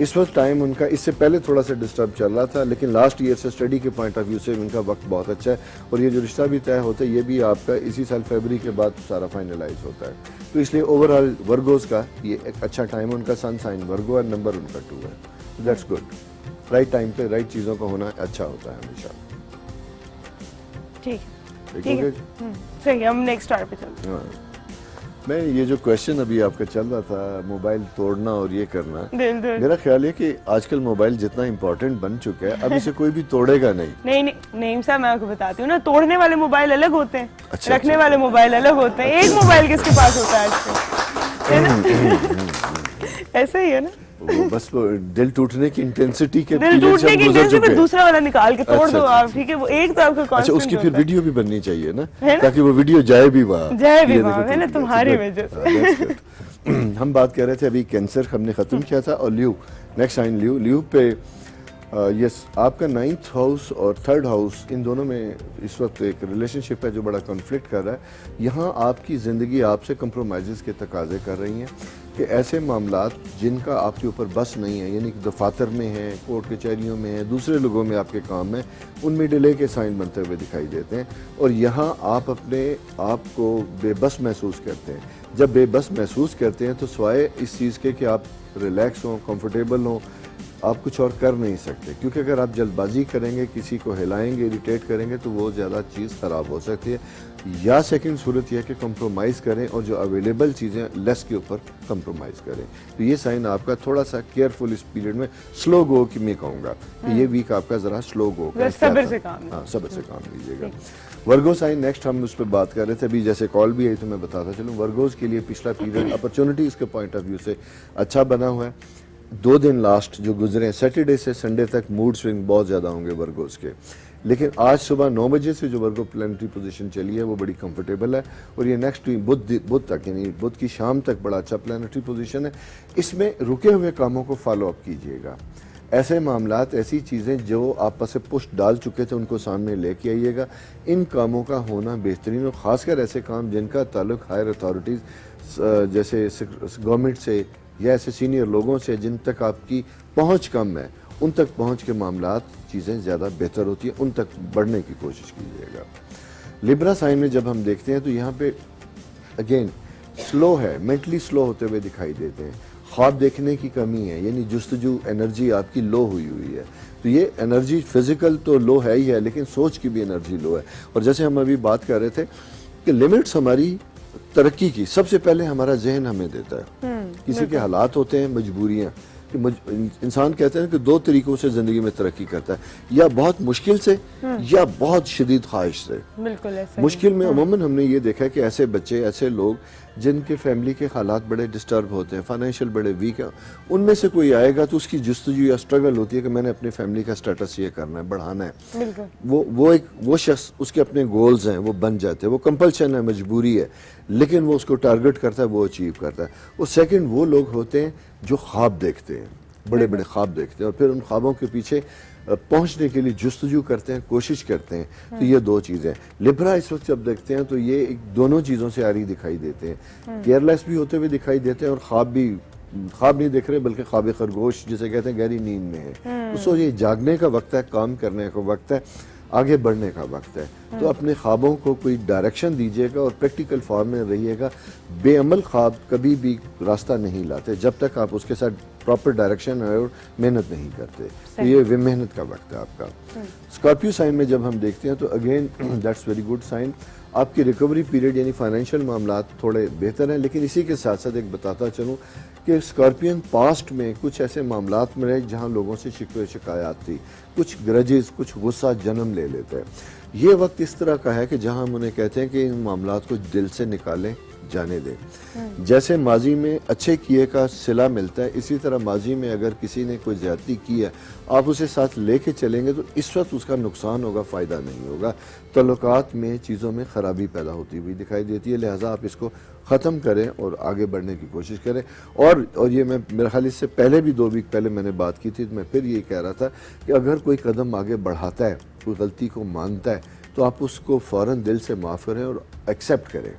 इस वक्त टाइम उनका इससे पहले थोड़ा सा डिस्टर्ब चल रहा था, लेकिन लास्ट ईयर से स्टडी के पॉइंट ऑफ व्यू से उनका वक्त बहुत अच्छा है। और ये जो रिश्ता भी तय होता है ये भी आपका इसी साल फरवरी के बाद सारा फाइनलाइज होता है। तो इसलिए ओवरऑल वर्गोस का ये एक अच्छा टाइम है। उनका सन साइन वर्गो और नंबर उनका 2 है। That's good. राइट टाइम पे राइट चीज़ों का होना अच्छा होता है हमेशा। ठीक ठीक है है। सही, हम नेक्स्ट स्टार पे चलते हैं। हाँ। मैं ये जो क्वेश्चन अभी आपका चल रहा था मोबाइल तोड़ना और ये करना, दिल दिल मेरा ख्याल है कि आजकल मोबाइल जितना इम्पोर्टेंट बन चुका है अब इसे कोई भी तोड़ेगा नहीं। नहीं नहीं साहब, मैं आपको बताती हूँ ना, तोड़ने वाले मोबाइल अलग होते हैं, अच्छा, रखने अच्छा। वाले मोबाइल अलग होते हैं। एक मोबाइल किसके पास होता है आजकल, है ना? ऐसा ही है ना? वो बस वो दिल टूटने की इंटेंसिटी के दिल period से टूटने हम की गुजर इंटेंसिटी चुके फिर हैं। दूसरा वाला निकाल के तोड़ अच्छा, दो अच्छा, आप, ठीक है, वो एक तो आपका अच्छा, constant उसकी फिर होता है। वीडियो भी बननी चाहिए ना, है ना? ताकि वो वीडियो जाए भी वहाँ। जाए भी ये वहाँ, देखो है ना, ठीक तुम्हारी That's वजह good. That's good. हम बात कर रहे थे अभी कैंसर हमने खत्म किया था, और ल्यू, नेक्स्ट साइन ल्यू पे यस आपका 9th हाउस और 3rd हाउस, इन दोनों में इस वक्त एक रिलेशनशिप है जो बड़ा कॉन्फ्लिक्ट कर रहा है। यहाँ आपकी ज़िंदगी आपसे कंप्रोमाइज़ के तकाजे कर रही हैं कि ऐसे मामलात जिनका आपके ऊपर बस नहीं है, यानी कि दफातर में है, कोर्ट कचहरियों में है, दूसरे लोगों में आपके काम है, उनमें डिले के साइन बनते हुए दिखाई देते हैं, और यहाँ आप अपने आप को बेबस महसूस करते हैं। जब बेबस महसूस करते हैं तो सिवाय इस चीज़ के कि आप रिलैक्स हों, कंफर्टेबल हों, आप कुछ और कर नहीं सकते, क्योंकि अगर आप जल्दबाजी करेंगे, किसी को हिलाएंगे, इरिटेट करेंगे, तो वो ज़्यादा चीज़ ख़राब हो सकती है। या सेकंड सूरत यह है कि कंप्रोमाइज़ करें और जो अवेलेबल चीज़ें लेस के ऊपर कंप्रोमाइज़ करें। तो ये साइन आपका थोड़ा सा केयरफुल इस पीरियड में स्लो गो की मैं कहूँगा कि ये वीक आपका ज़रा स्लो गो का, सब्र से काम, हाँ सब्र से काम लीजिएगा। वर्गो साइन नेक्स्ट हम उस पर बात कर रहे थे, अभी जैसे कॉल भी आई तो मैं बताता चलूँ। वर्गोज के लिए पिछला पीरियड अपॉर्चुनिटीज़ के पॉइंट ऑफ व्यू से अच्छा बना हुआ है। 2 दिन लास्ट जो गुजरे हैं, सैटरडे से संडे तक मूड स्विंग बहुत ज़्यादा होंगे वर्गोज के, लेकिन आज सुबह 9 बजे से जो वर्गो प्लानिटरी पोजीशन चली है वो बड़ी कंफर्टेबल है, और ये नेक्स्ट वीक बुध तक, यानी बुध की शाम तक बड़ा अच्छा प्लानिटरी पोजीशन है। इसमें रुके हुए कामों को फॉलो अप कीजिएगा। ऐसे मामलात, ऐसी चीज़ें जो आपस से पुश डाल चुके थे उनको सामने लेके आइएगा। इन कामों का होना बेहतरीन, और ख़ासकर ऐसे काम जिनका ताल्लुक हायर अथॉरिटीज़ जैसे गवर्नमेंट से या ऐसे सीनियर लोगों से जिन तक आपकी पहुंच कम है, उन तक पहुंच के मामलात चीज़ें ज़्यादा बेहतर होती हैं, उन तक बढ़ने की कोशिश कीजिएगा। लिब्रा साइन में जब हम देखते हैं तो यहाँ पे अगेन स्लो है, मेंटली स्लो होते हुए दिखाई देते हैं। ख्वाब देखने की कमी है, यानी जुस्तजू एनर्जी आपकी लो हुई है। तो ये एनर्जी फिजिकल तो लो है ही है, लेकिन सोच की भी एनर्जी लो है। और जैसे हम अभी बात कर रहे थे कि लिमिट्स हमारी तरक्की की सबसे पहले हमारा जहन हमें देता है। किसी के हालात होते हैं, मजबूरियां, कि इंसान कहते हैं कि 2 तरीकों से ज़िंदगी में तरक्की करता है, या बहुत मुश्किल से या बहुत शदीद ख्वाहिश से। बिल्कुल ऐसा मुश्किल में अमूमन हमने ये देखा है कि ऐसे बच्चे, ऐसे लोग जिनके फैमिली के हालात बड़े डिस्टर्ब होते हैं, फाइनेंशियल बड़े वीक हैं, उनमें से कोई आएगा तो उसकी जुस्तजू या स्ट्रगल होती है कि मैंने अपनी फैमिली का स्टेटस ये करना है, बढ़ाना है। बिल्कुल वो शख्स, उसके अपने गोल्स हैं, वो बन जाते हैं, वो कंपल्शन है, मजबूरी है, लेकिन वो उसको टारगेट करता है, वो अचीव करता है। और सेकंड वो लोग होते हैं जो ख्वाब देखते हैं, बड़े बड़े ख्वाब देखते हैं, और फिर उन ख्वाबों के पीछे पहुंचने के लिए जुस्तजू करते हैं, कोशिश करते हैं। तो ये 2 चीज़ें लिब्रा इस वक्त जब देखते हैं तो ये दोनों चीज़ों से आरी दिखाई देते हैं। केयरलेस भी होते हुए दिखाई देते हैं, और ख्वाब नहीं देख रहे, बल्कि ख्वाब खरगोश जिसे कहते हैं, गहरी नींद में है। तो ये जागने का वक्त है, काम करने का वक्त है, आगे बढ़ने का वक्त है। तो अपने ख्वाबों को कोई डायरेक्शन दीजिएगा और प्रैक्टिकल फॉर्म में रहिएगा। बेअमल ख्वाब कभी भी रास्ता नहीं लाते जब तक आप उसके साथ प्रॉपर डायरेक्शन और मेहनत नहीं करते। तो ये मेहनत का वक्त है आपका। स्कॉर्पियो साइन में जब हम देखते हैं तो again that's very good sign. आपकी रिकवरी पीरियड यानी फाइनेंशियल मामलात थोड़े बेहतर हैं, लेकिन इसी के साथ साथ एक बताता चलूँ कि स्कॉर्पियन पास्ट में कुछ ऐसे मामलात में रहे जहाँ लोगों से शिकवे शिकायत थी, कुछ ग्रजेस, कुछ गुस्सा जन्म ले लेते हैं। ये वक्त इस तरह का है कि जहाँ हम उन्हें कहते हैं कि इन मामलात को दिल से निकालें, जाने दें। जैसे माजी में अच्छे किए का सिला मिलता है, इसी तरह माजी में अगर किसी ने कोई ज्यादती की है, आप उसे साथ लेके चलेंगे तो इस वक्त उसका नुकसान होगा, फ़ायदा नहीं होगा। तल्लुकात में चीज़ों में ख़राबी पैदा होती हुई दिखाई देती है, लिहाजा आप इसको ख़त्म करें और आगे बढ़ने की कोशिश करें। और ये मैं मेरे ख्याल इससे पहले भी 2 वीक पहले मैंने बात की थी, तो मैं फिर ये कह रहा था कि अगर कोई कदम आगे बढ़ाता है, कोई गलती को मानता है, तो आप उसको फ़ौरन दिल से माफ़ करें और एक्सेप्ट करें,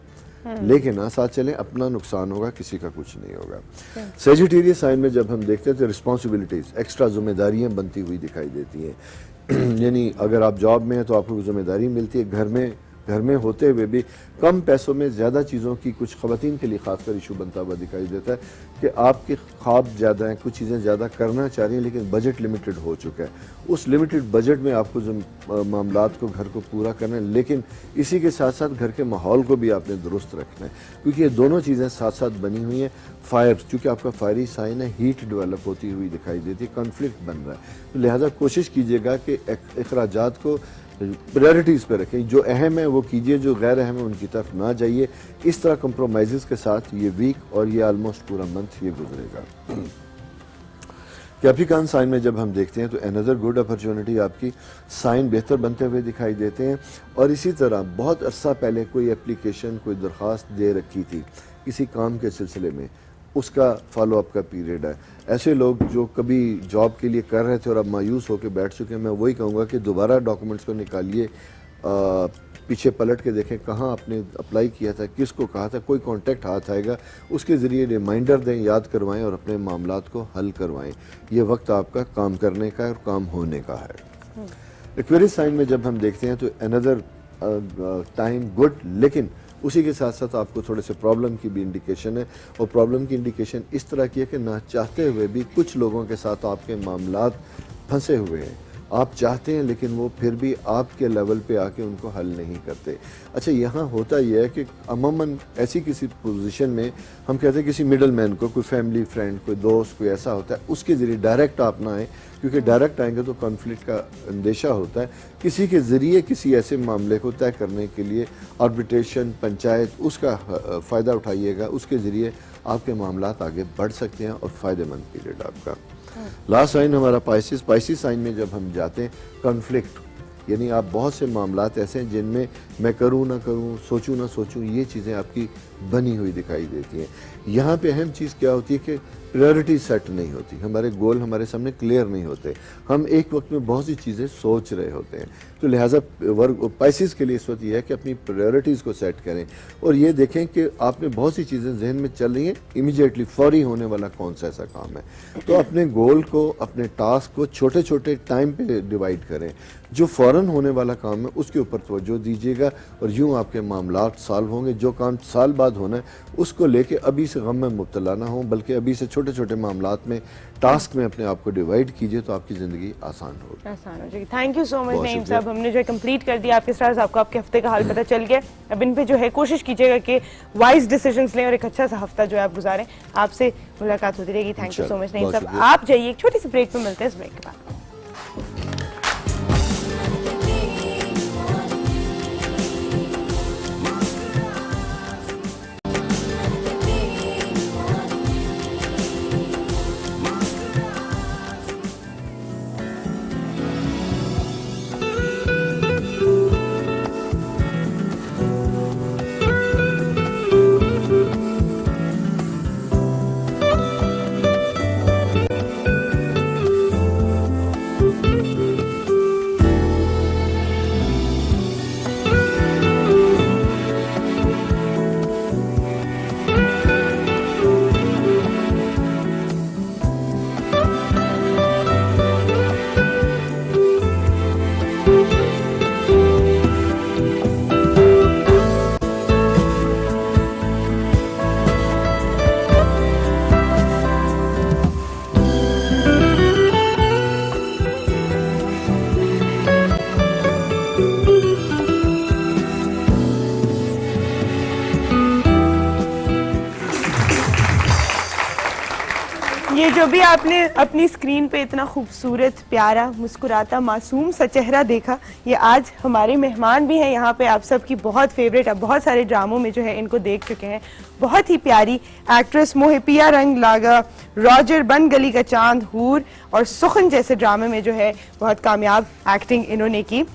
लेकिन ना साथ चलें, अपना नुकसान होगा, किसी का कुछ नहीं होगा। सेजिटेरियस साइन में जब हम देखते हैं तो रिस्पॉन्सिबिलिटीज़, एक्स्ट्रा जिम्मेदारियां बनती हुई दिखाई देती हैं। यानी अगर आप जॉब में हैं तो आपको जिम्मेदारी मिलती है, घर में होते हुए भी कम पैसों में ज़्यादा चीज़ों की कुछ ख़वातीन के लिए खासकर इशू बनता हुआ दिखाई देता है कि आपके ख्वाब ज़्यादा हैं, कुछ चीज़ें ज़्यादा करना चाह रही हैं, लेकिन बजट लिमिटेड हो चुका है। उस लिमिटेड बजट में आपको मामलात को, घर को पूरा करना है, लेकिन इसी के साथ साथ घर के माहौल को भी आपने दुरुस्त रखना है, क्योंकि ये दोनों चीज़ें साथ साथ बनी हुई हैं। फायर, चूँकि आपका फायरी साइन है, हीट डेवलप होती हुई दिखाई देती है, कॉन्फ्लिक्ट बन रहा है। तो लिहाजा कोशिश कीजिएगा कि अखराजात को प्रायोरिटीज़ पे रखें, जो अहम है वो कीजिए, जो गैर अहम है उनकी तरफ ना जाइए। इस तरह कंप्रोमाइज़ के साथ ये वीक और ये आलमोस्ट पूरा मंथ ये गुजरेगा। कैप्रिकॉर्न साइन में जब हम देखते हैं तो अनदर गुड अपॉर्चुनिटी, आपकी साइन बेहतर बनते हुए दिखाई देते हैं। और इसी तरह बहुत अरसा पहले कोई एप्लीकेशन, कोई दरख्वास्त दे रखी थी किसी काम के सिलसिले में, उसका फॉलोअप का पीरियड है। ऐसे लोग जो कभी जॉब के लिए कर रहे थे और अब मायूस होकर बैठ चुके हैं, मैं वही कहूँगा कि दोबारा डॉक्यूमेंट्स को निकालिए, पीछे पलट के देखें कहाँ आपने अप्लाई किया था, किसको कहा था, कोई कांटेक्ट हाथ आएगा, उसके ज़रिए रिमाइंडर दें, याद करवाएं और अपने मामलात को हल करवाएं। ये वक्त आपका काम करने का और काम होने का है। एक्वेरियस साइन में जब हम देखते हैं तो अनदर टाइम गुड, लेकिन उसी के साथ साथ आपको थोड़े से प्रॉब्लम की भी इंडिकेशन है। और प्रॉब्लम की इंडिकेशन इस तरह की है कि ना चाहते हुए भी कुछ लोगों के साथ आपके मामलात फंसे हुए हैं। आप चाहते हैं लेकिन वो फिर भी आपके लेवल पे आके उनको हल नहीं करते। अच्छा, यहाँ होता यह है कि अमूमन ऐसी किसी पोजीशन में हम कहते हैं किसी मिडल मैन को, कोई फैमिली फ्रेंड, कोई दोस्त, कोई ऐसा होता है, उसके ज़रिए डायरेक्ट आप ना आए, क्योंकि डायरेक्ट आएंगे तो कॉन्फ्लिक्ट का अंदेशा होता है। किसी के ज़रिए किसी ऐसे मामले को तय करने के लिए आर्बिट्रेशन, पंचायत, उसका फ़ायदा उठाइएगा, उसके ज़रिए आपके मामलात आगे बढ़ सकते हैं और फ़ायदेमंद पीरियड आपका। लास्ट साइन हमारा पाइसिस। पाइसिस साइन में जब हम जाते हैं, कॉन्फ्लिक्ट, यानी आप बहुत से मामलात ऐसे हैं जिनमें मैं करूं ना करूं, सोचूं ना सोचूं, ये चीज़ें आपकी बनी हुई दिखाई देती हैं। यहाँ पे अहम चीज़ क्या होती है कि प्रायोरिटी सेट नहीं होती, हमारे गोल हमारे सामने क्लियर नहीं होते, हम एक वक्त में बहुत सी चीज़ें सोच रहे होते हैं। तो लिहाजा वर्क पाइसिस के लिए इस वक्त यह है कि अपनी प्रायोरिटीज़ को सेट करें और ये देखें कि आपने बहुत सी चीज़ें जहन में चल रही हैं, इमीडिएटली फौरी होने वाला कौन सा ऐसा काम है। तो अपने गोल को, अपने टास्क को छोटे छोटे टाइम पे डिवाइड करें। जो फ़ौरन होने वाला काम है उसके ऊपर तवज्जो दीजिएगा और यूँ आपके मामलात सॉल्व होंगे। जो काम साल बाद होना है उसको लेके अभी से गम में मुब्तला ना हो, बल्कि अभी से छोटे छोटे मामलात में, टास्क में अपने आप को डिवाइड कीजिए तो आपकी ज़िंदगी आसान होगी। आसान हो जाएगी। थैंक यू सो मच बहुत नईम शुक्रिया। साहब, हमने जो है कंप्लीट कर दिया आपके साथ, आपको आपके हफ्ते का हाल पता चल गया। अब इन पे जो है कोशिश कीजिएगा कि वाइज डिसीजंस लें और एक अच्छा सा हफ्ता जो है आप गुजारें। आपसे मुलाकात होती रहेगी। Thank you so much Naeem बहुत साहब। शुक्रिया। आप जाइए, एक छोटी सी ब्रेक पे मिलते हैं इस ब्रेक के बाद। ये जो भी आपने अपनी स्क्रीन पे इतना खूबसूरत, प्यारा, मुस्कुराता, मासूम सा चेहरा देखा, ये आज हमारे मेहमान भी हैं यहाँ पे, आप सबकी बहुत फेवरेट, अब बहुत सारे ड्रामों में जो है इनको देख चुके हैं। बहुत ही प्यारी एक्ट्रेस मोहिपिया रंग लागा, रॉजर, बन गली का चांद, हूर और सुखन जैसे ड्रामे में जो है बहुत कामयाब एक्टिंग इन्होंने की।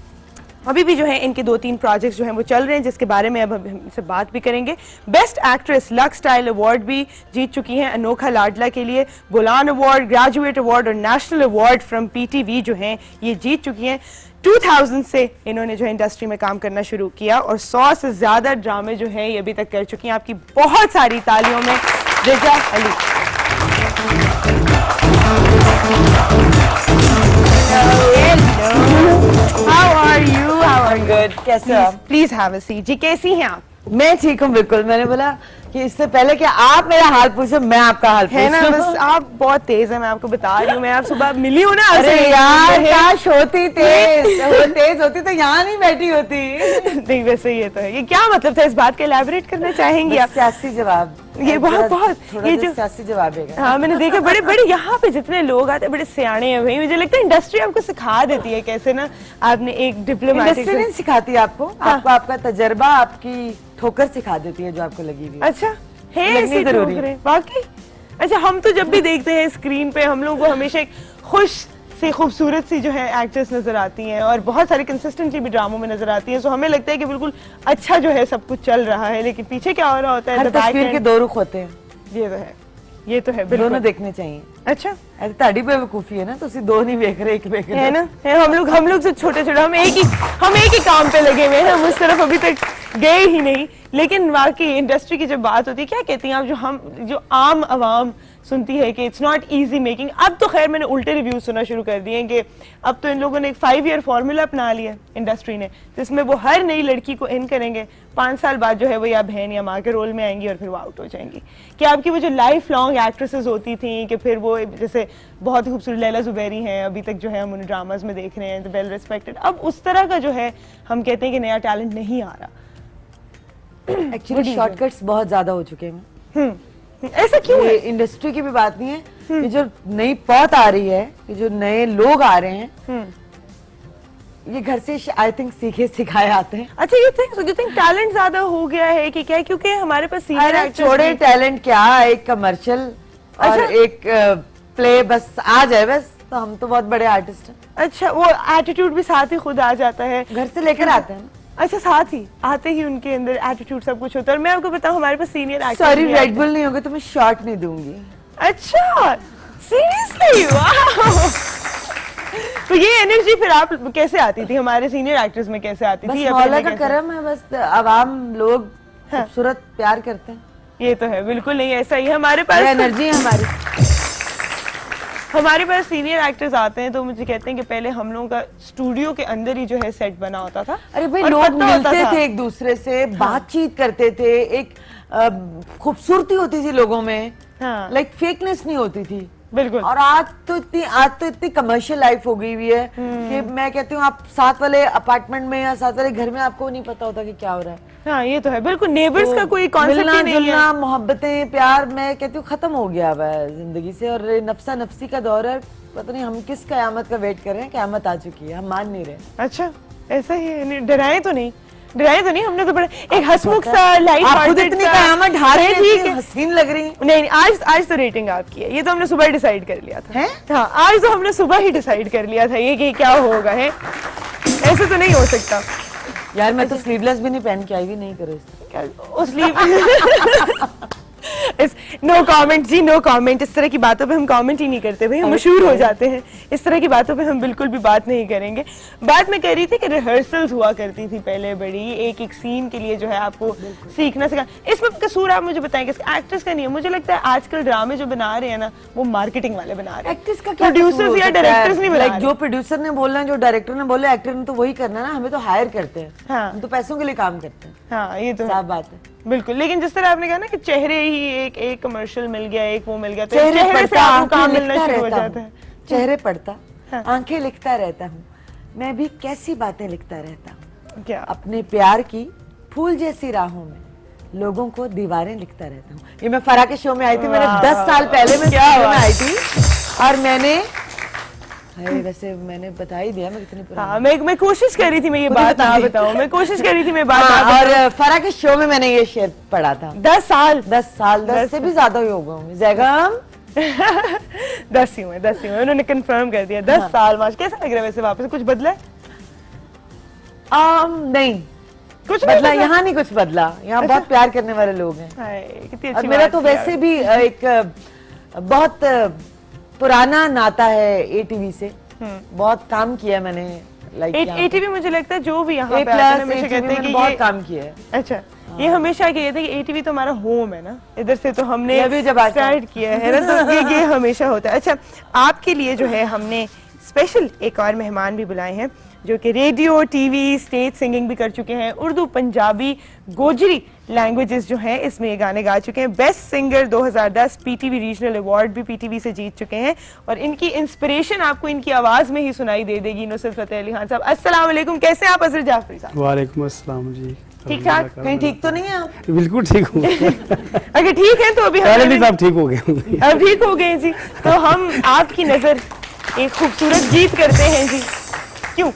अभी भी जो है इनके 2-3 प्रोजेक्ट्स जो हैं वो चल रहे हैं, जिसके बारे में अब हम इनसे बात भी करेंगे। Best actress luck style award भी जीत चुकी हैं अनोखा लाडला के लिए, बुलान अवार्ड, ग्रेजुएट अवार्ड और नेशनल अवार्ड फ्रॉम पीटीवी जो हैं ये जीत चुकी हैं। 2000 से इन्होंने जो है इंडस्ट्री में काम करना शुरू किया और 100 से ज़्यादा ड्रामे जो हैं ये अभी तक कर चुकी हैं। आपकी बहुत सारी तालियों में Riza Ali. How are you? How are you? Good, कैसे हो आप? Please have a seat. जी कैसी हैं आप? मैं ठीक हूँ बिल्कुल। मैंने बोला कि इससे पहले कि आप मेरा हाल पूछो, मैं आपका हाल है ना, पूछूं। बस आप बहुत तेज हैं, मैं आपको बता रही हूँ। मैं आप सुबह मिली हूँ ना आपसे। अरे यार काश होती तेज होती तो यहाँ नहीं बैठी होती। नहीं वैसे ये तो है। ये क्या मतलब था इस बात का, इलैबोरेट करना चाहेंगी आप? सियासी जवाब, ये बहुत ये जो सियासी जवाब है। हाँ मैंने देखा बड़े बड़े यहाँ पे जितने लोग आते हैं बड़े सियाने हैं भाई। मुझे लगता है इंडस्ट्री आपको सिखा देती है कैसे ना, आपने एक डिप्लोमेटिक इंडस्ट्री नहीं सिखाती आपको, आपको आपका तजर्बा, आपकी ठोकर सिखा देती है जो आपको लगी हुई है। अच्छा है लगनी ऐसी जरूरी। ठोकरें? वाकई अच्छा, हम तो जब भी देखते हैं स्क्रीन पे हम लोगों को हमेशा एक खुश से खूबसूरत सी जो है एक्ट्रेस नजर आती हैं और बहुत सारी कंसिस्टेंटली भी ड्रामों में नजर आती हैं, तो हमें लगता है कि बिल्कुल अच्छा जो है सब कुछ चल रहा है, लेकिन पीछे क्या हो रहा होता है हर the back तस्वीर के end, दो रुख होते हैं, ये तो है दोनों बिल्कुल। देखने चाहिए। अच्छा ऐसे ताड़ी बेवकूफी है ना, तो दो नहीं देख रहे, एक देख रहे है ना, है हम लोग तो छोटे छोटे हम एक ही काम पे लगे हुए हैं, हम उस तरफ अभी तक गए ही नहीं। लेकिन वाकई इंडस्ट्री की जब बात होती है, क्या कहती हैं आप, जो आम आवाम सुनती है कि इट्स नॉट इजी मेकिंग। अब तो खैर मैंने उल्टे रिव्यूज सुनना शुरू कर दिए हैं कि अब तो इन लोगों ने एक 5 ईयर फॉर्मूला अपना लिया इंडस्ट्री ने, जिसमें वो हर नई लड़की को इन करेंगे, 5 साल बाद जो है वो या बहन या माँ के रोल में आएंगी और फिर वो आउट हो जाएंगी। कि आपकी वो जो लाइफ लॉन्ग एक्ट्रेसेस होती थी कि फिर वो जैसे बहुत ही खूबसूरत लैला जुबैरी हैं, अभी तक जो है हम उन्हें ड्रामाज में देख रहे हैं, वेल रिस्पेक्टेड, अब उस तरह का जो है हम कहते हैं कि नया टैलेंट नहीं आ रहा। एक्चुअली शॉर्टकट्स बहुत ज्यादा हो चुके हैं। ऐसा क्यों है? ये इंडस्ट्री की भी बात नहीं है, ये जो नई पौध आ रही है, ये जो नए लोग आ रहे हैं, ये घर से आई थिंक सीखे सिखाए आते हैं। अच्छा, यू थिंक टैलेंट ज्यादा हो गया है कि क्या? क्योंकि हमारे पास सीनियर अरे छोड़े टैलेंट क्या, एक कमर्शियल और अच्छा। एक प्ले बस आ जाए बस, तो हम तो बहुत बड़े आर्टिस्ट हैं। अच्छा, वो एटीट्यूड भी साथ ही खुद आ जाता है घर से लेकर आते हैं। अच्छा, साथ ही आते ही उनके अंदर एटीट्यूड सब कुछ होता है। और मैं आपको बताऊं, हमारे पास senior actor sorry, Red Bull नहीं होगा तो मैं शॉट नहीं दूंगी। अच्छा, सीरियसली? वाह! तो ये एनर्जी फिर आप कैसे आती थी हमारे सीनियर एक्टर्स में, कैसे आती बस थी? मौला का करम है, बस आवाम लोग खूबसूरत प्यार करते हैं, ये तो है, बिल्कुल नहीं ऐसा ही है। हमारे पास एनर्जी है हमारी। हमारे पास सीनियर एक्टर्स आते हैं तो मुझे कहते हैं कि पहले हम लोगों का स्टूडियो के अंदर ही जो है सेट बना होता था। अरे भाई, और लोग पता होता मिलते था। थे एक दूसरे से, बातचीत करते थे, एक खूबसूरती होती थी लोगों में, हाँ। लाइक फेकनेस नहीं होती थी। बिल्कुल। और आज तो इतनी कमर्शियल लाइफ हो गई हुई है कि मैं कहती हूँ आप साथ वाले अपार्टमेंट में या साथ वाले घर में आपको नहीं पता होता कि क्या हो रहा है। हाँ, ये तो है, बिल्कुल नेबर्स तो का कोई कॉन्सेप्ट मिलना ही नहीं है। जुलना, मोहब्बतें, प्यार, मैं कहती हूँ खत्म हो गया है जिंदगी से। और नफ्सा नफ्सी का दौर है, पता नहीं हम किस कयामत का वेट कर रहे हैं, कयामत आ चुकी है, हम मान नहीं रहे। अच्छा, ऐसा ही है? डराए तो नहीं, हमने तो बड़ा एक हंसमुख सा लाइट आप खुद इतनी कयामत ढा रहे हैं, हसीन लग रही हैं। नहीं, आज तो रेटिंग आपकी है, ये तो हमने सुबह डिसाइड कर लिया था। हैं? हाँ, आज तो हमने सुबह ही डिसाइड कर लिया था ये कि क्या होगा है, ऐसे तो नहीं हो सकता यार। मैं तो स्लीवलेस भी नहीं पहन के आई, भी नहीं करो इस तरह। उस नो कमेंट जी, नो कमेंट। इस तरह की बातों पे हम कमेंट ही नहीं करते भाई, हम मशहूर हो जाते हैं। इस तरह की बातों पे हम बिल्कुल भी बात नहीं करेंगे। बात मैं कह रही थी कि रिहर्सल्स हुआ करती थी पहले बड़ी, एक एक सीन के लिए जो है आपको सीखना सिखा। इसमें कसूर आप मुझे बताएंगे, एक्ट्रेस का नहीं है। मुझे लगता है आजकल ड्रामे जो बना रहे हैं ना, वो मार्केटिंग वाले बना रहे हैं। एक्ट्रेस का क्या प्रोड्यूसर्स या डायरेक्टर्स नहीं बना रहे। जो प्रोड्यूसर ने बोलना है, जो डायरेक्टर ने बोला, एक्टर ने तो वही करना है ना। हमें तो हायर करते हैं, हाँ। हम तो पैसों के लिए काम करते हैं। हाँ, ये तो है। साफ बात है। बिल्कुल। लेकिन जिस तरह आपने कहा ना कि चेहरे ही एक कमर्शियल मिल गया, एक वो मिल गया, तो चेहरे चेहरे से पढ़ता, आपको काम आंखें मिलना लिखता शुरू हो रहता जाता है। हूँ। चेहरे पढ़ता, हाँ। आंखें लिखता रहता हूँ। मैं भी कैसी बातें लिखता रहता हूँ, क्या? अपने प्यार की फूल जैसी राहों में लोगों को दीवारें लिखता रहता हूँ। ये मैं फरा के शो में आई थी, मैंने 10 साल पहले मैं क्या शो में आई थी, और मैंने वैसे मैंने बता ही दिया मैं कितनी पुरानी। हाँ, मैं कोशिश कर रही थी, मैं ये बात ना बताऊं, मैं कोशिश कर रही थी मैं बात ना हाँ, बताऊं। और फरा के शो में मैंने ये शेर पढ़ा था। 10 साल 10 से भी ज्यादा ही होगा जैगम। 10 ही हुए, उन्होंने कंफर्म कर दिया। 10 साल माश। कैसा लग रहा है वैसे? वापस कुछ बदला है? नहीं, कुछ बदला यहाँ नहीं, कुछ बदला। यहाँ बहुत प्यार करने वाले लोग हैं। हाय, कितनी और अच्छी मेरा बात तो की आप। वैसे भी एक बहुत पुराना नाता है एटीवी से। बहुत काम किया मैंने, लाइक एटीवी मुझे लगता है जो भी यहाँ A+ पे आते हैं हमेशा कहते हैं मैंने कि बहुत ये काम किया है। अच्छा, ये हमेशा कहते हैं कि एटीवी तो हमारा होम है ना, इधर से तो हमने मैं भी जब आता स्टार्ट किया है ना, तो ये हमेशा होता है। अच्छा, आपके लिए जो है हमने स्पेशल एक और मेहमान भी बुलाए हैं जो कि रेडियो, टीवी, स्टेज सिंगिंग भी कर चुके हैं, उर्दू, पंजाबी, गोजरी लैंग्वेजेस जो हैं इसमें ये गाने गा चुके हैं। Best singer 2010 PTV regional award भी पीटीवी से जीत चुके हैं, और इनकी इंस्पिरेशन आपको इनकी आवाज में ही सुनाई दे देगी। नुसरत फतेह अली खान साहब, अस्सलाम वालेकुम, कैसे हैं आप अजहर जाफरी साहब? वालेकुम अस्सलाम जी। ठीक ठाक? कहीं ठीक तो नहीं है आप? बिल्कुल ठीक हूँ। अगर ठीक है तो अभी पहले हमें- भी सब ठीक हो गए। अब ठीक हो गए जी, तो हम आपकी नजर एक खूबसूरत गीत करते हैं जी, क्यों?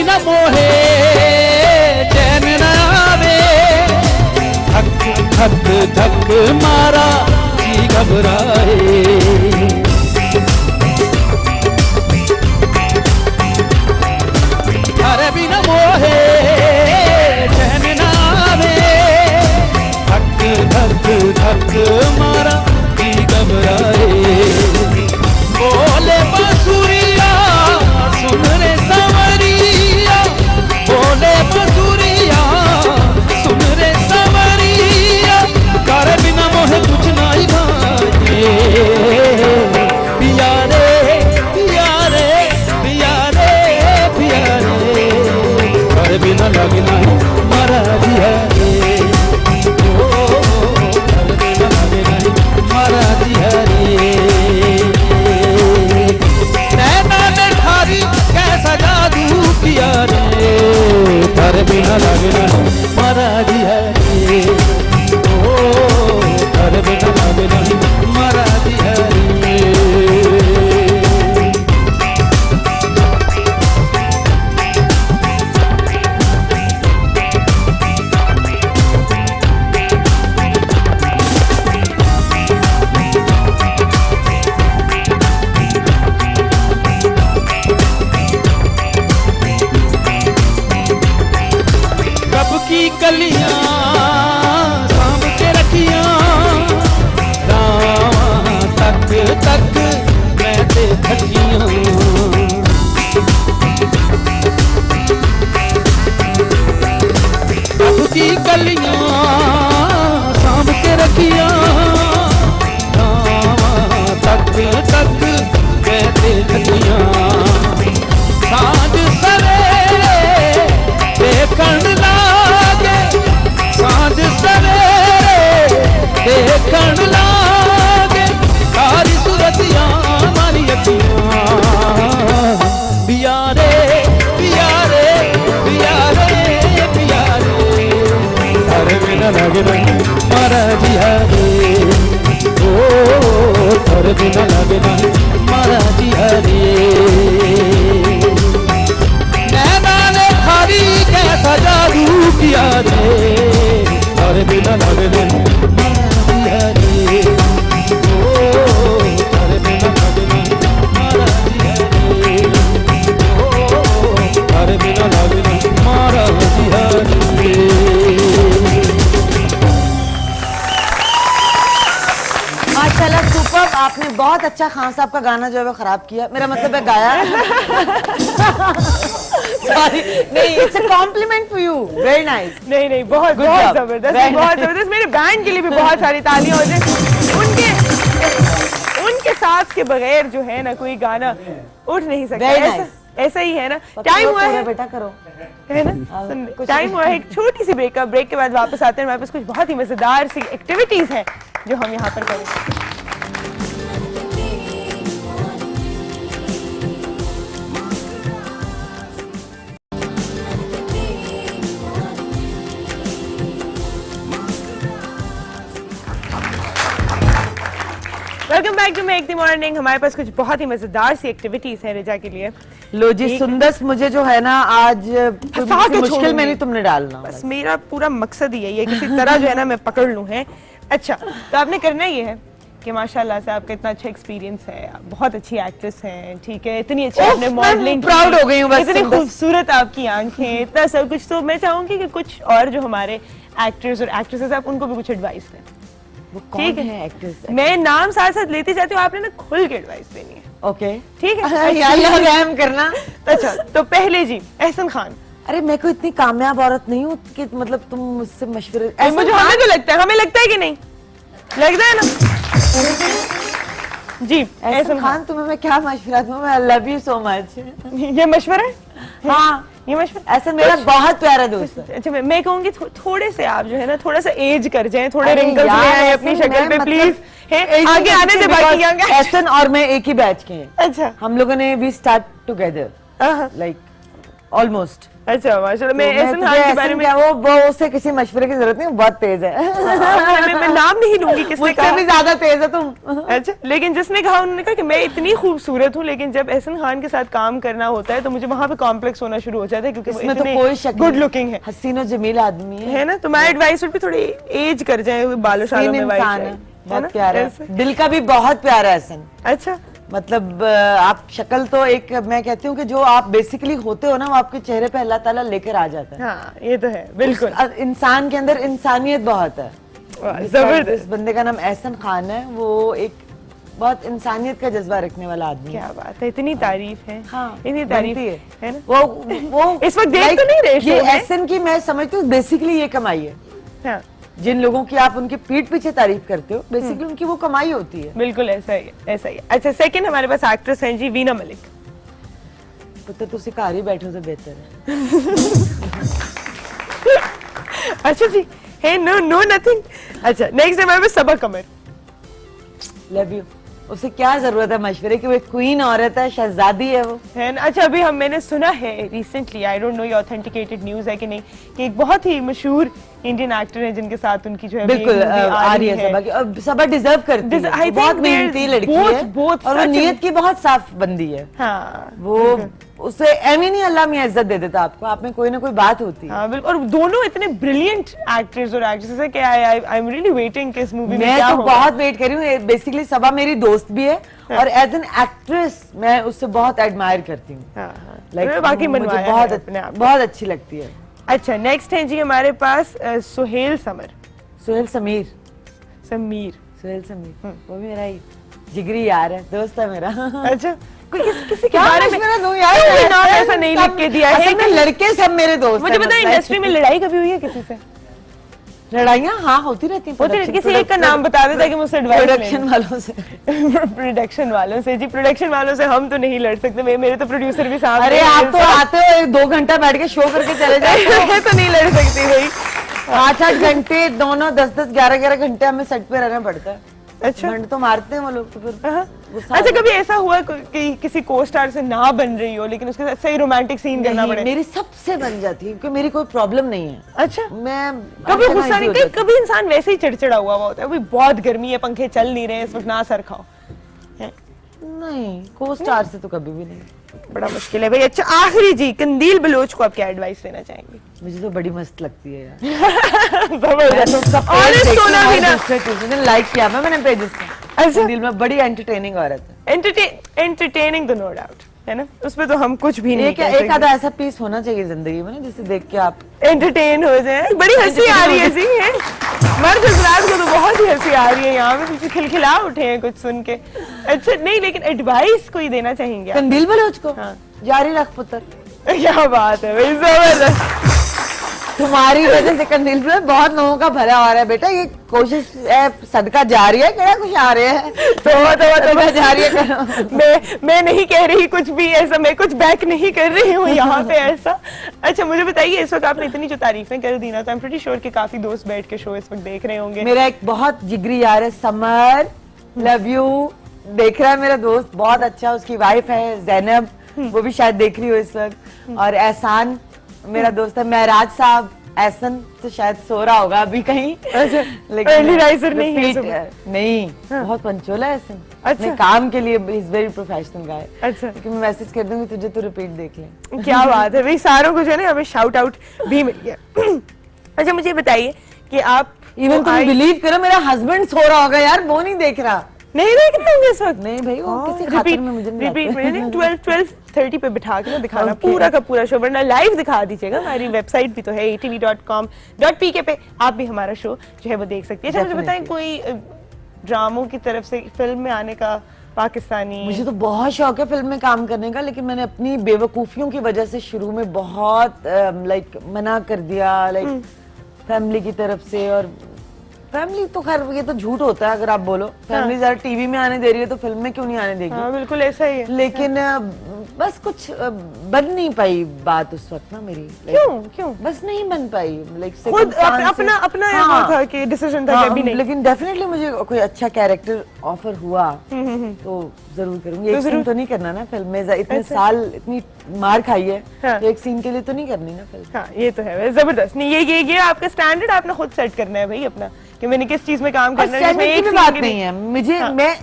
बिना मोहे चैन न आवे धक धक धक मारा जी घबराए अरे बिना मोहे चैन न आवे धक धक धक मारा जी घबराए बोले बांसुरिया सुन रे संवरिया बोले बांसुरिया सुन रे संवरिया कर बिना मोहे कुछ नहीं भाए पिया रे पिया रे पिया रे पिया रे कर बिना लगे नहीं मरा दिया रे ओ कर बिना लगे नहीं मरा दिया रे कैसा जादू किया रे कर बिना लगना मरा दिया रे ओ कर बिना लगना मरा दिया रे की कलियां शाम के रखियां रावां तक तक मैं ते थकियां अब की कलियां शाम के रखियां रावां तक तक मैं ते थकियां सांझ सवेरे देखण सांझ सवेरे देखण लागे सारी सूरतियां मारी अखियां पिया रे पिया रे पिया रे पिया रे हर बिना लगे मारा दिया रे ओ हर बिना लगे मारा दिया रे नैना ने खारी कैसा जादू किया रे और बिना लगने मारा दिया रे ओ और बिना लगने मारा दिया रे ओ और बिना लगने मारा दिया रे माशाल्लाह सुपर। आपने बहुत अच्छा खान साहब का गाना जो है वो खराब किया, मेरा मतलब है गाया। सॉरी, नहीं, it's a compliment for you, very nice. नहीं नहीं, बहुत Good बहुत job. जबरदस्त, Very बहुत nice. जबरदस्त। मेरे बैंड के लिए भी बहुत सारी तालियां हो जाए। उनके साथ के बगैर जो है ना कोई गाना उठ नहीं सकता। Very ऐसा, nice. ऐसा ही है ना। टाइम हुआ है बेटा, करो है ना, टाइम हुआ है एक छोटी सी ब्रेक के बाद वापस आते हैं। हमारे पास कुछ बहुत ही मजेदार सी एक्टिविटीज हैं जो हम यहाँ पर करेंगे। Welcome back to make the morning. हमारे पास कुछ बहुत ही मजेदार सी एक्टिविटीज है रिजा के लिए। लो जी, सुंदर मुझे जो है ना आज फंसा के मुश्किल में छोड़ूंगी। नहीं तुमने डालना। बस मेरा पूरा मकसद ही यही है, किसी तरह जो है ना मैं पकड़ लूं है। अच्छा, तो आपने करना ये है कि माशाल्लाह से आपका इतना अच्छा एक्सपीरियंस है, आप बहुत अच्छी एक्ट्रेस हैं, ठीक है, इतनी अच्छी आपने मॉडलिंग, प्राउड हो गई हूँ बस। इतनी खूबसूरत आपकी आंखें, इतना सब कुछ। तो मैं चाहूंगी कि कुछ और जो हमारे एक्टर्स और एक्ट्रेसेस आप उनको भी कुछ एडवाइस दें। वो कौन है एक्ट्रेस? मैं नाम साथ साथ लेती जाती हूँ, आपने ना खुल के एडवाइस देनी है। ओके, ठीक है, यार रहम करना। अच्छा, तो पहले जी एहसन खान। अरे मैं कोई इतनी कामयाब औरत नहीं हूँ कि मतलब तुम मुझसे मशवरे। मुझे हमें तो लगता है, हमें लगता है कि नहीं लगता है ना जी। एहसन खान, तुम्हें मैं क्या मशवरा दूं? मैं लव यू सो मच। ये मशवरा है? हाँ, ये मशवरा। ऐसा मेरा बहुत प्यारा दोस्त है। अच्छा, मैं कहूंगी थोड़े से आप जो है ना थोड़ा सा एज कर जाएं, थोड़े अरे रिंकल्स ले यार, आए अपनी ऐसे शक्ल मैं पे मतलब प्लीज। है आगे आने से बाकी आगे। एहसन और मैं एक ही बैच के हैं। अच्छा, हम लोगों ने we start together like almost अच्छा माशाल्लाह। मैं तो एहसन तुझे खान के एहसन बारे में क्या, वो उससे किसी मशवरे की जरूरत नहीं, वो बहुत तेज है। मैं नाम नहीं लूंगी किसने मुझसे कहा। भी ज्यादा तेज है तुम। अच्छा, लेकिन जिसने कहा उन्होंने कहा कि मैं इतनी खूबसूरत हूँ, लेकिन जब एहसन खान के साथ काम करना होता है तो मुझे वहां पे कॉम्प्लेक्स होना शुरू हो जाता है, क्योंकि वो इसमें तो इतने कोई शक गुड नहीं। लुकिंग है हसीन और जमील आदमी है ना। तो मैं एडवाइस भी थोड़ी एज कर जाए, बालों शालों हसीन में वाइट इंसान है, है बहुत ना? प्यारा ऐसे। है, दिल का भी बहुत प्यारा है हसन। अच्छा, मतलब आप शक्ल तो एक, मैं कहती हूँ कि जो आप बेसिकली होते हो ना, वो आपके चेहरे पे अल्लाह ताला लेकर आ जाता है। हाँ ये तो है बिल्कुल। इंसान के अंदर इंसानियत बहुत है। वाह, जिस जबरदस्त। बंदे का नाम एहसन खान है, वो एक बहुत इंसानियत का जज्बा रखने वाला आदमी है। क्या बात है, इतनी तारीफ है। हाँ, इतनी तारीफ बनती है ना। वो इस वक्त देख like, तो नहीं रहे शो ये में? एहसन की मैं समझती हूँ बेसिकली ये कमाई है। हाँ जिन लोगों की आप उनकी पीठ पीछे तारीफ करते हो, बेसिकली उनकी वो कमाई होती है। बिल्कुल ऐसा ही है, ऐसा ही है। अच्छा, सेकंड हमारे पास एक्ट्रेस हैं जी वीना मलिक। पुत्र तुसी घर ही बैठो तो बेहतर है। अच्छा जी, है नो नो नथिंग। अच्छा, नेक्स्ट हमारे पास सबा कमर। Love you. उसे क्या जरूरत है मशवरे की, वो एक क्वीन औरत है, शहजादी है वो। है ना। अच्छा, अभी मैंने सुना है रिसेंटली, आई डोंट नो ये ऑथेंटिकेटेड न्यूज है कि नहीं, कि एक बहुत ही मशहूर इंडियन एक्टर है जिनके साथ उनकी जो है बिल्कुल आ रही है सबा की, और सबा डिजर्व करती है। I वो बहुत think मेहनती लड़की both- है both और वो such a- नीयत की बहुत साफ बंदी है। हाँ वो उसे एमी नहीं, अल्लाह में इज्जत दे देता आपको, आप में कोई ना कोई बात होती है। हाँ बिल्कुल। और दोनों इतने ब्रिलियंट एक्टर्स और एक्ट्रेसेस है कि आई एम रियली वेटिंग कि इस मूवी में मैं क्या तो होगा। बहुत वेट कर रही हूँ। बेसिकली सबा मेरी दोस्त भी है और एज एन एक्ट्रेस मैं उससे बहुत एडमायर करती हूँ। हाँ, हाँ। Like, बाकी मुझे मनवाया बहुत है अपने आप को। बहुत अच्छी लगती है। अच्छा, नेक्स्ट है जी हमारे पास सुहेल समर। सुहेल समीर। समीर। सुहेल समीर वो भी मेरा ही जिगरी यार है, दोस्त है मेरा। अच्छा, कोई किसी के क्या बारे में मशवरा दूं यार, कोई नाम ऐसा नहीं लिख के दिया है असल में कि- लड़के सब मेरे दोस्त मुझे हैं, पता है मतलब। इंडस्ट्री में लड़ाई कभी हुई है किसी से? लड़ाइयाँ हाँ होती रहती हैं। होती रहती, किसी एक का नाम बता देता कि मुझसे एडवाइस प्रोडक्शन वालों से। प्रोडक्शन वालों से जी, प्रोडक्शन वालों से हम तो नहीं लड़ सकते। मेरे तो प्रोड्यूसर भी साहब अरे आप तो आते हो 1-2 घंटा बैठ के शो करके चले जाते हो। मैं तो नहीं लड़ सकती भाई। 8-8 घंटे दोनों 10-10 11-11 घंटे हमें सेट पे रहना पड़ता है। अच्छा। घंटे तो मारते हैं वो लोग, तो फिर हाँ। गुस्सा अच्छा, आता है। कभी ऐसा हुआ कि किसी को स्टार से ना बन रही हो लेकिन उसके साथ सही रोमांटिक सीन करना नहीं, पड़े? मेरी सबसे बन जाती है क्योंकि मेरी कोई प्रॉब्लम नहीं है। अच्छा, मैं कभी इतना गुस्सा easy नहीं हो कि जाती हूँ। कभी इंसान वैसे ही चिड़चिड़ा हुआ होता है, बहुत गर्मी है, पंखे चल नहीं रहे हैं इस वक्त, ना सर खाओ है? नहीं, को स्टार से तो कभी भी नहीं। बड़ा मुश्किल है भाई। अच्छा, आखिरी जी, कंदील बलोच को आप क्या एडवाइस देना चाहेंगे? मुझे तो बड़ी मस्त लगती है यार। जबरदस्त। और इस सोना भी ना लाइक किया मैंने पेजेस को। अच्छा। दिल में बड़ी एंटरटेनिंग औरत है। एंटरटेनिंग तो नो डाउट है ना, उसमें तो हम कुछ भी नहीं एक कह एक सकते। आधा ऐसा पीस होना चाहिए जिंदगी में ना, जिसे देख के आप एंटरटेन हो जाए। बड़ी हंसी आ रही है जी, है मर्द हजरात को तो बहुत ही हंसी आ रही है, यहाँ पे पीछे खिलखिला उठे हैं कुछ सुन के। अच्छा नहीं, लेकिन एडवाइस कोई देना चाहेंगे आप? कंदील बलोच को हाँ। जारी रख पुत्र, क्या बात है भाई, जबरदस्त। तुम्हारी वजह से कंदील बलोच बहुत लोगों का भला हो रहा है बेटा। ये कोशिश है, सदका जारी है, क्या कुछ आ रहे हैं तो जारी है करो। मैं नहीं कह रही कुछ भी ऐसा, मैं कुछ बैक नहीं कर रही हूँ यहाँ पे ऐसा। अच्छा, मुझे बताइए, इस वक्त आपने इतनी जो तारीफें कर दी ना, तो आई एम प्रीटी श्योर कि काफी दोस्त बैठ के शो इस वक्त देख रहे होंगे। मेरा एक बहुत जिगरी यार है समर, लव यू, देख रहा है मेरा दोस्त, बहुत अच्छा। उसकी वाइफ है जैनब, वो भी शायद देख रही हो इस वक्त। और एहसान मेरा दोस्त है, महराज साहब। एहसन तो शायद सो रहा होगा अभी कहीं, early riser नहीं है सुबह। नहीं, बहुत पंचोला है एहसन। अच्छा। अपने काम के लिए इज वेरी प्रोफेशनल गाय। अच्छा, लेकिन मैं मैसेज कर दूंगी तुझे, तो रिपीट देख ले। क्या बात है भाई, सारों को जो है ना हमें शाउट आउट भी मिल गया। अच्छा, मुझे बताइए कि आप इवन तुम बिलीव करो, मेरा हस्बैंड सो रहा होगा यार, वो नहीं देख रहा। नहीं देख रहे होंगे इस वक्त? नहीं भाई, वो किसी खातिर में मुझे नहीं रिपीट लाते। में 12:30 पे बिठा के ना दिखाना Okay. पूरा का पूरा शो, वरना लाइव दिखा दीजिएगा। हमारी वेबसाइट भी तो है atv.com.pk पे, आप भी हमारा शो जो है वो देख सकती है। अच्छा, मुझे बताएं, कोई ड्रामों की तरफ से फिल्म में आने का पाकिस्तानी? मुझे तो बहुत शौक है फिल्म में काम करने का, लेकिन मैंने अपनी बेवकूफियों की वजह से शुरू में बहुत लाइक मना कर दिया, लाइक फैमिली की तरफ से। और फैमिली तो खैर ये तो झूठ होता है अगर आप बोलो फैमिली जरा टीवी में आने दे रही है तो फिल्म में क्यों नहीं आने देगी। हाँ बिल्कुल ऐसा ही है। लेकिन बस कुछ बन नहीं पाई बात उस वक्त ना मेरी। क्यों बस नहीं बन पाई लाइक खुद अपना ये वो था कि डिसीजन था कि अभी नहीं। लेकिन डेफिनेटली मुझे कोई अच्छा कैरेक्टर ऑफर हुआ तो जरूर करूंगी। एक सीन तो नहीं करना ना फिल्म में, इतने साल इतनी मार खाई है तो एक सीन के लिए तो नहीं करनी ना फिल्म। हाँ ये तो है जबरदस्त। नहीं ये आपका स्टैंडर्ड आपने खुद सेट करना है भाई अपना कि मैंने किस चीज में काम करना है। स्टैंडर्ड की भी बात नहीं है मुझे। मैं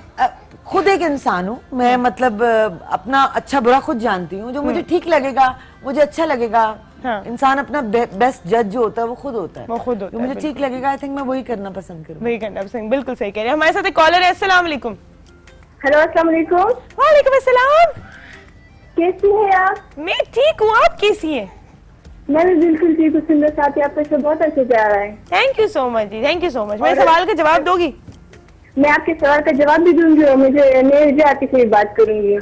खुद एक इंसान हूँ, मैं मतलब अपना अच्छा बुरा खुद जानती हूँ। जो मुझे ठीक लगेगा मुझे अच्छा लगेगा। इंसान अपना बेस्ट जज जो होता है वो खुद होता है। वो खुद होता है। मुझे ठीक लगेगा आई थिंक मैं वही करना पसंद करूँ। वही करना पसंद, बिल्कुल सही कह रहे हैं। हमारे साथ एक कॉलर है। अस्सलाम वालेकुम। हेलो अस्सलाम वालेकुम। वालेकुम अस्सलाम। कैसी हैं आप? मैं ठीक हूँ, आप कैसी हैं? मैं भी बिल्कुल ठीक हूँ। सुंदर साथी आपका शो बहुत अच्छे से आ रहा है। थैंक यू सो मच जी, थैंक यू सो मच। मेरे सवाल का जवाब दोगी? मैं आपके सवाल का जवाब भी दूंगी और मुझे मैं जाती से बात करूंगी।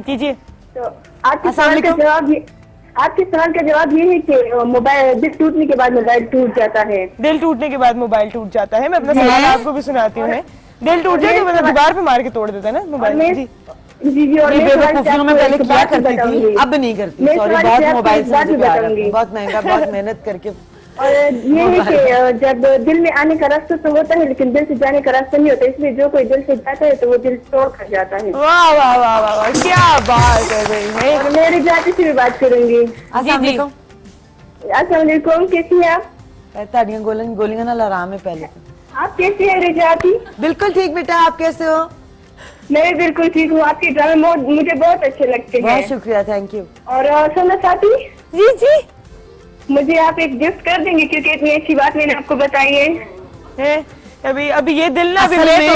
कीजिए। तो आपके सवाल का जवाब ये है कि मोबाइल दिल टूटने के बाद मोबाइल टूट जाता है। दिल टूटने के बाद मोबाइल टूट जाता है। मैं अपना सवाल आपको भी सुनाती हूँ। दिल टूट जाए तो मतलब दीवार पे मार के तोड़ देता है ना मोबाइल। जी जी और बेवकूफियों में पहले किया करती थी, अब नहीं करती। सॉरी, बहुत मोबाइल से मुझे प्यार है, बहुत महंगा, बहुत मेहनत करके। और ये है कि जब दिल में आने का रास्ता तो होता है लेकिन दिल से जाने का रास्ता नहीं होता, इसलिए जो कोई दिल से जाता है तो वो दिल तोड़ कर जाता है। वाह वाह वाह वाह वाह, क्या बात है भाई। और मैं रिजाती से भी बात करूंगी। अस्सलाम वालेकुम। अस्सलाम वालेकुम, कैसी हैं आप? ताड़ियां गोलियां ना लराम है पहले तो। आप कैसी हैं रिजाती? बिल्कुल ठीक बेटा, आप कैसे हो? मैं भी बिल्कुल ठीक हूँ। आपके ड्रामे मुझे बहुत अच्छे लगते हैं। बहुत शुक्रिया, थैंक यू। और सोना साथी जी जी, मुझे आप एक गिफ्ट कर देंगे क्योंकि इतनी अच्छी बात मैंने आपको बताई है। अभी ये दिल ना अभी असल में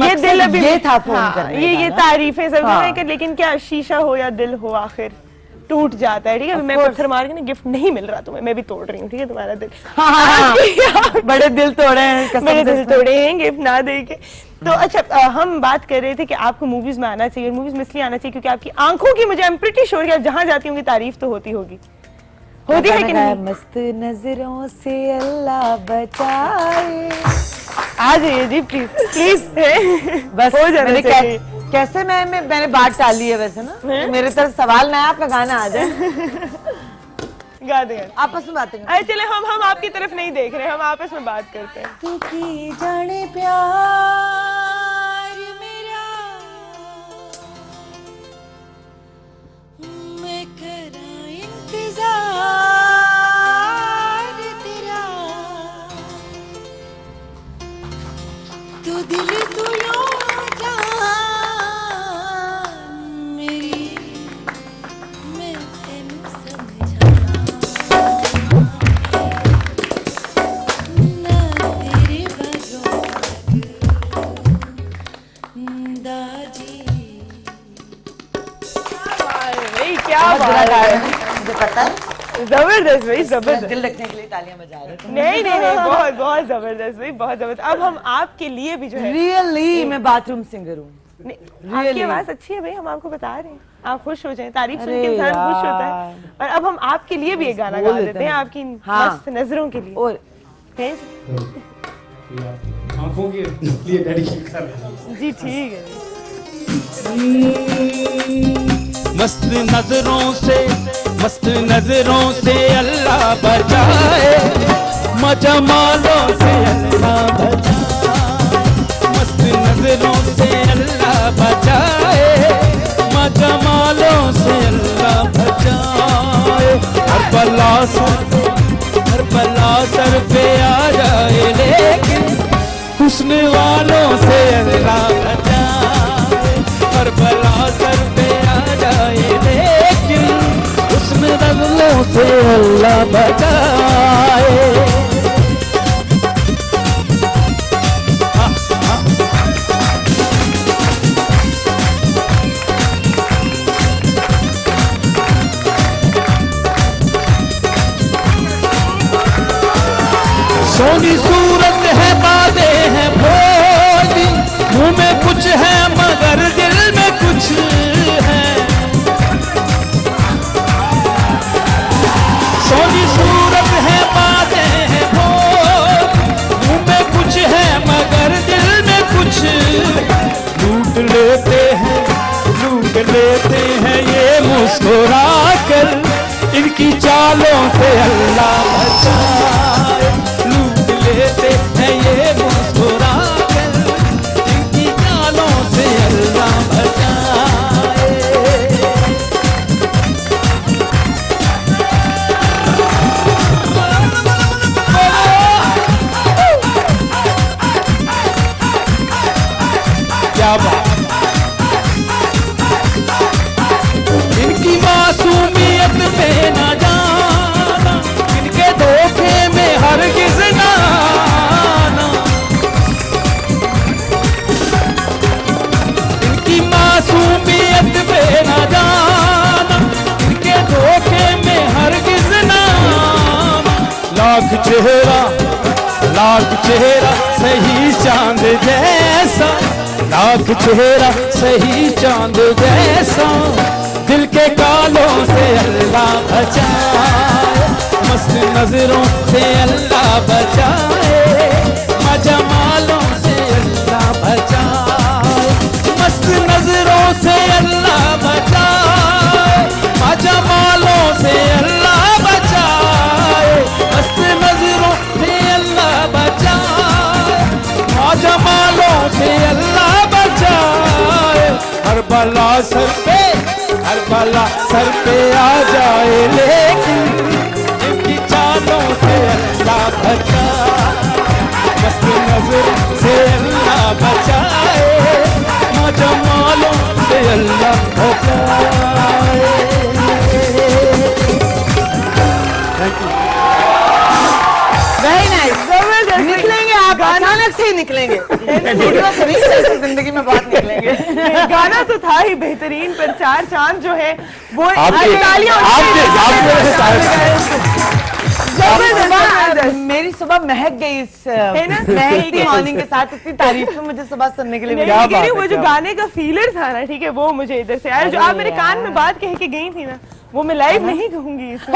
ये दिल अभी ये था फोन करने का ये ना। तारीफें सब हाँ। कि लेकिन क्या शीशा हो या दिल हो आखिर टूट जाता है। ठीक है, अभी मैं पत्थर मार के ना गिफ्ट नहीं मिल रहा तुम्हें, मैं भी तोड़ रही हूँ। ठीक है, तुम्हारा दिल। हाँ, बड़े दिल तोड़े हैं, बड़े दिल तोड़े हैं गिफ्ट ना दे के। तो अच्छा, हम बात कर रहे थे कि आपको मूवीज में आना चाहिए और मूवीज में इसलिए आना चाहिए क्योंकि आपकी आंखों की, मुझे आई एम प्रीटी श्योर कि आप जहाँ जाती होंगी तारीफ तो होती होगी। होती है कि नहीं? मस्त नजरों से अल्लाह बचाए। आ जाइए जी प्लीज प्लीज। बस हो जाना मैंने चाहिए। कैसे मैंने बात टाली है वैसे ना। तो मेरे तरफ सवाल ना है, आपका गाना आ जाए। गा दे आपस में बातें अरे चले, हम आपकी तरफ नहीं देख रहे, हम आपस में बात करते हैं। तू की जाने प्यार मेरा मैं करा इंतजार तेरा, तू दिल तू जान मेरी, मैं तेनू समझा ना तेरे बगैर दादी। भाई क्या बात है, मुझे पता है, जबरदस्त भाई, जबरदस्त। दिल रखने के लिए तालियां बजा रहे थे। नहीं नहीं नहीं, बहुत बहुत जबरदस्त भाई, बहुत जबरदस्त। अब हम आपके लिए भी जो है रियली मैं बाथरूम सिंगर हूँ। आपकी आवाज अच्छी है भाई, हम आपको बता रहे हैं, आप खुश हो जाएं, तारीफ सुन अरे के इंसान खुश होता है। यार। और अब हम आपके लिए भी एक गाना गा देते हैं, आपकी मस्त नजरों के लिए। और है आंखों के लिए डेडिकेट कर रहे हैं। जी ठीक है। मस्त नजरों से अल्लाह बचाए, मजमालों से अल्लाह बचाए, मस्त नजरों से अल्लाह बचाए, मजमालों से अल्लाह बचाए। हर बला सर पे आ जाए लेकिन हुस्न वालों से अल्लाह बचाए, हर बला सर पे आ जाए लेकिन हुस्न वालों से अल्लाह बचाए। सोनी सूरत है, बातें हैं भोली, मुंह में कुछ है मगर दिल में कुछ है। सोनी सूरत है, बातें हैं भोली, मुंह में कुछ है लेते हैं ये मुस्कुरा कर, इनकी चालों से अल्लाह बचाए। लूट लेते हैं ये मुस्कुरा कर, इनकी चालों से अल्लाह बचाए। क्या बात, इनकी मासूमियत पे न जाना, इनके धोखे में हरगिज़ ना आना। इनकी मासूमियत पे न जाना, इनके धोखे में हरगिज़ ना आना। लाख चेहरा सही चांद जैसा, लाख चेहरा सही चांद जैसा, दिल के कालों से अल्लाह बचाए। मस्त नजरों से अल्लाह बचाए, मजमालों से अल्लाह बचाए। मस्त नजरों से अल्लाह बचाए, मजमालों से अल्लाह बचाए। मस्त नजरों से अल्लाह बचाए, मजमालों से अल्लाह बचाए। हर बला सर पे, हर बला सर पे आ जाए, लेकिन इनकी चालों से अल्लाह बचाए। मस्त नजर से अल्लाह बचाए, मजमालों से अल्लाह बचाए। वेरी नाइस, निकलेंगे आप, अचानक से ही निकलेंगे। जिंदगी में बहुत निकलेंगे। गाना तो था ही बेहतरीन, पर चार चांद जो है वो मेरी सुबह महक गई इस महक की मॉर्निंग के साथ। इतनी तारीफ में मुझे सुबह सुनने के लिए मिली। वो जो गाने का फीलर था ना, ठीक है, वो मुझे इधर से आया। जो आप मेरे कान में बात कह के गई थी ना, वो मैं लाइव नहीं कहूंगी इसमें।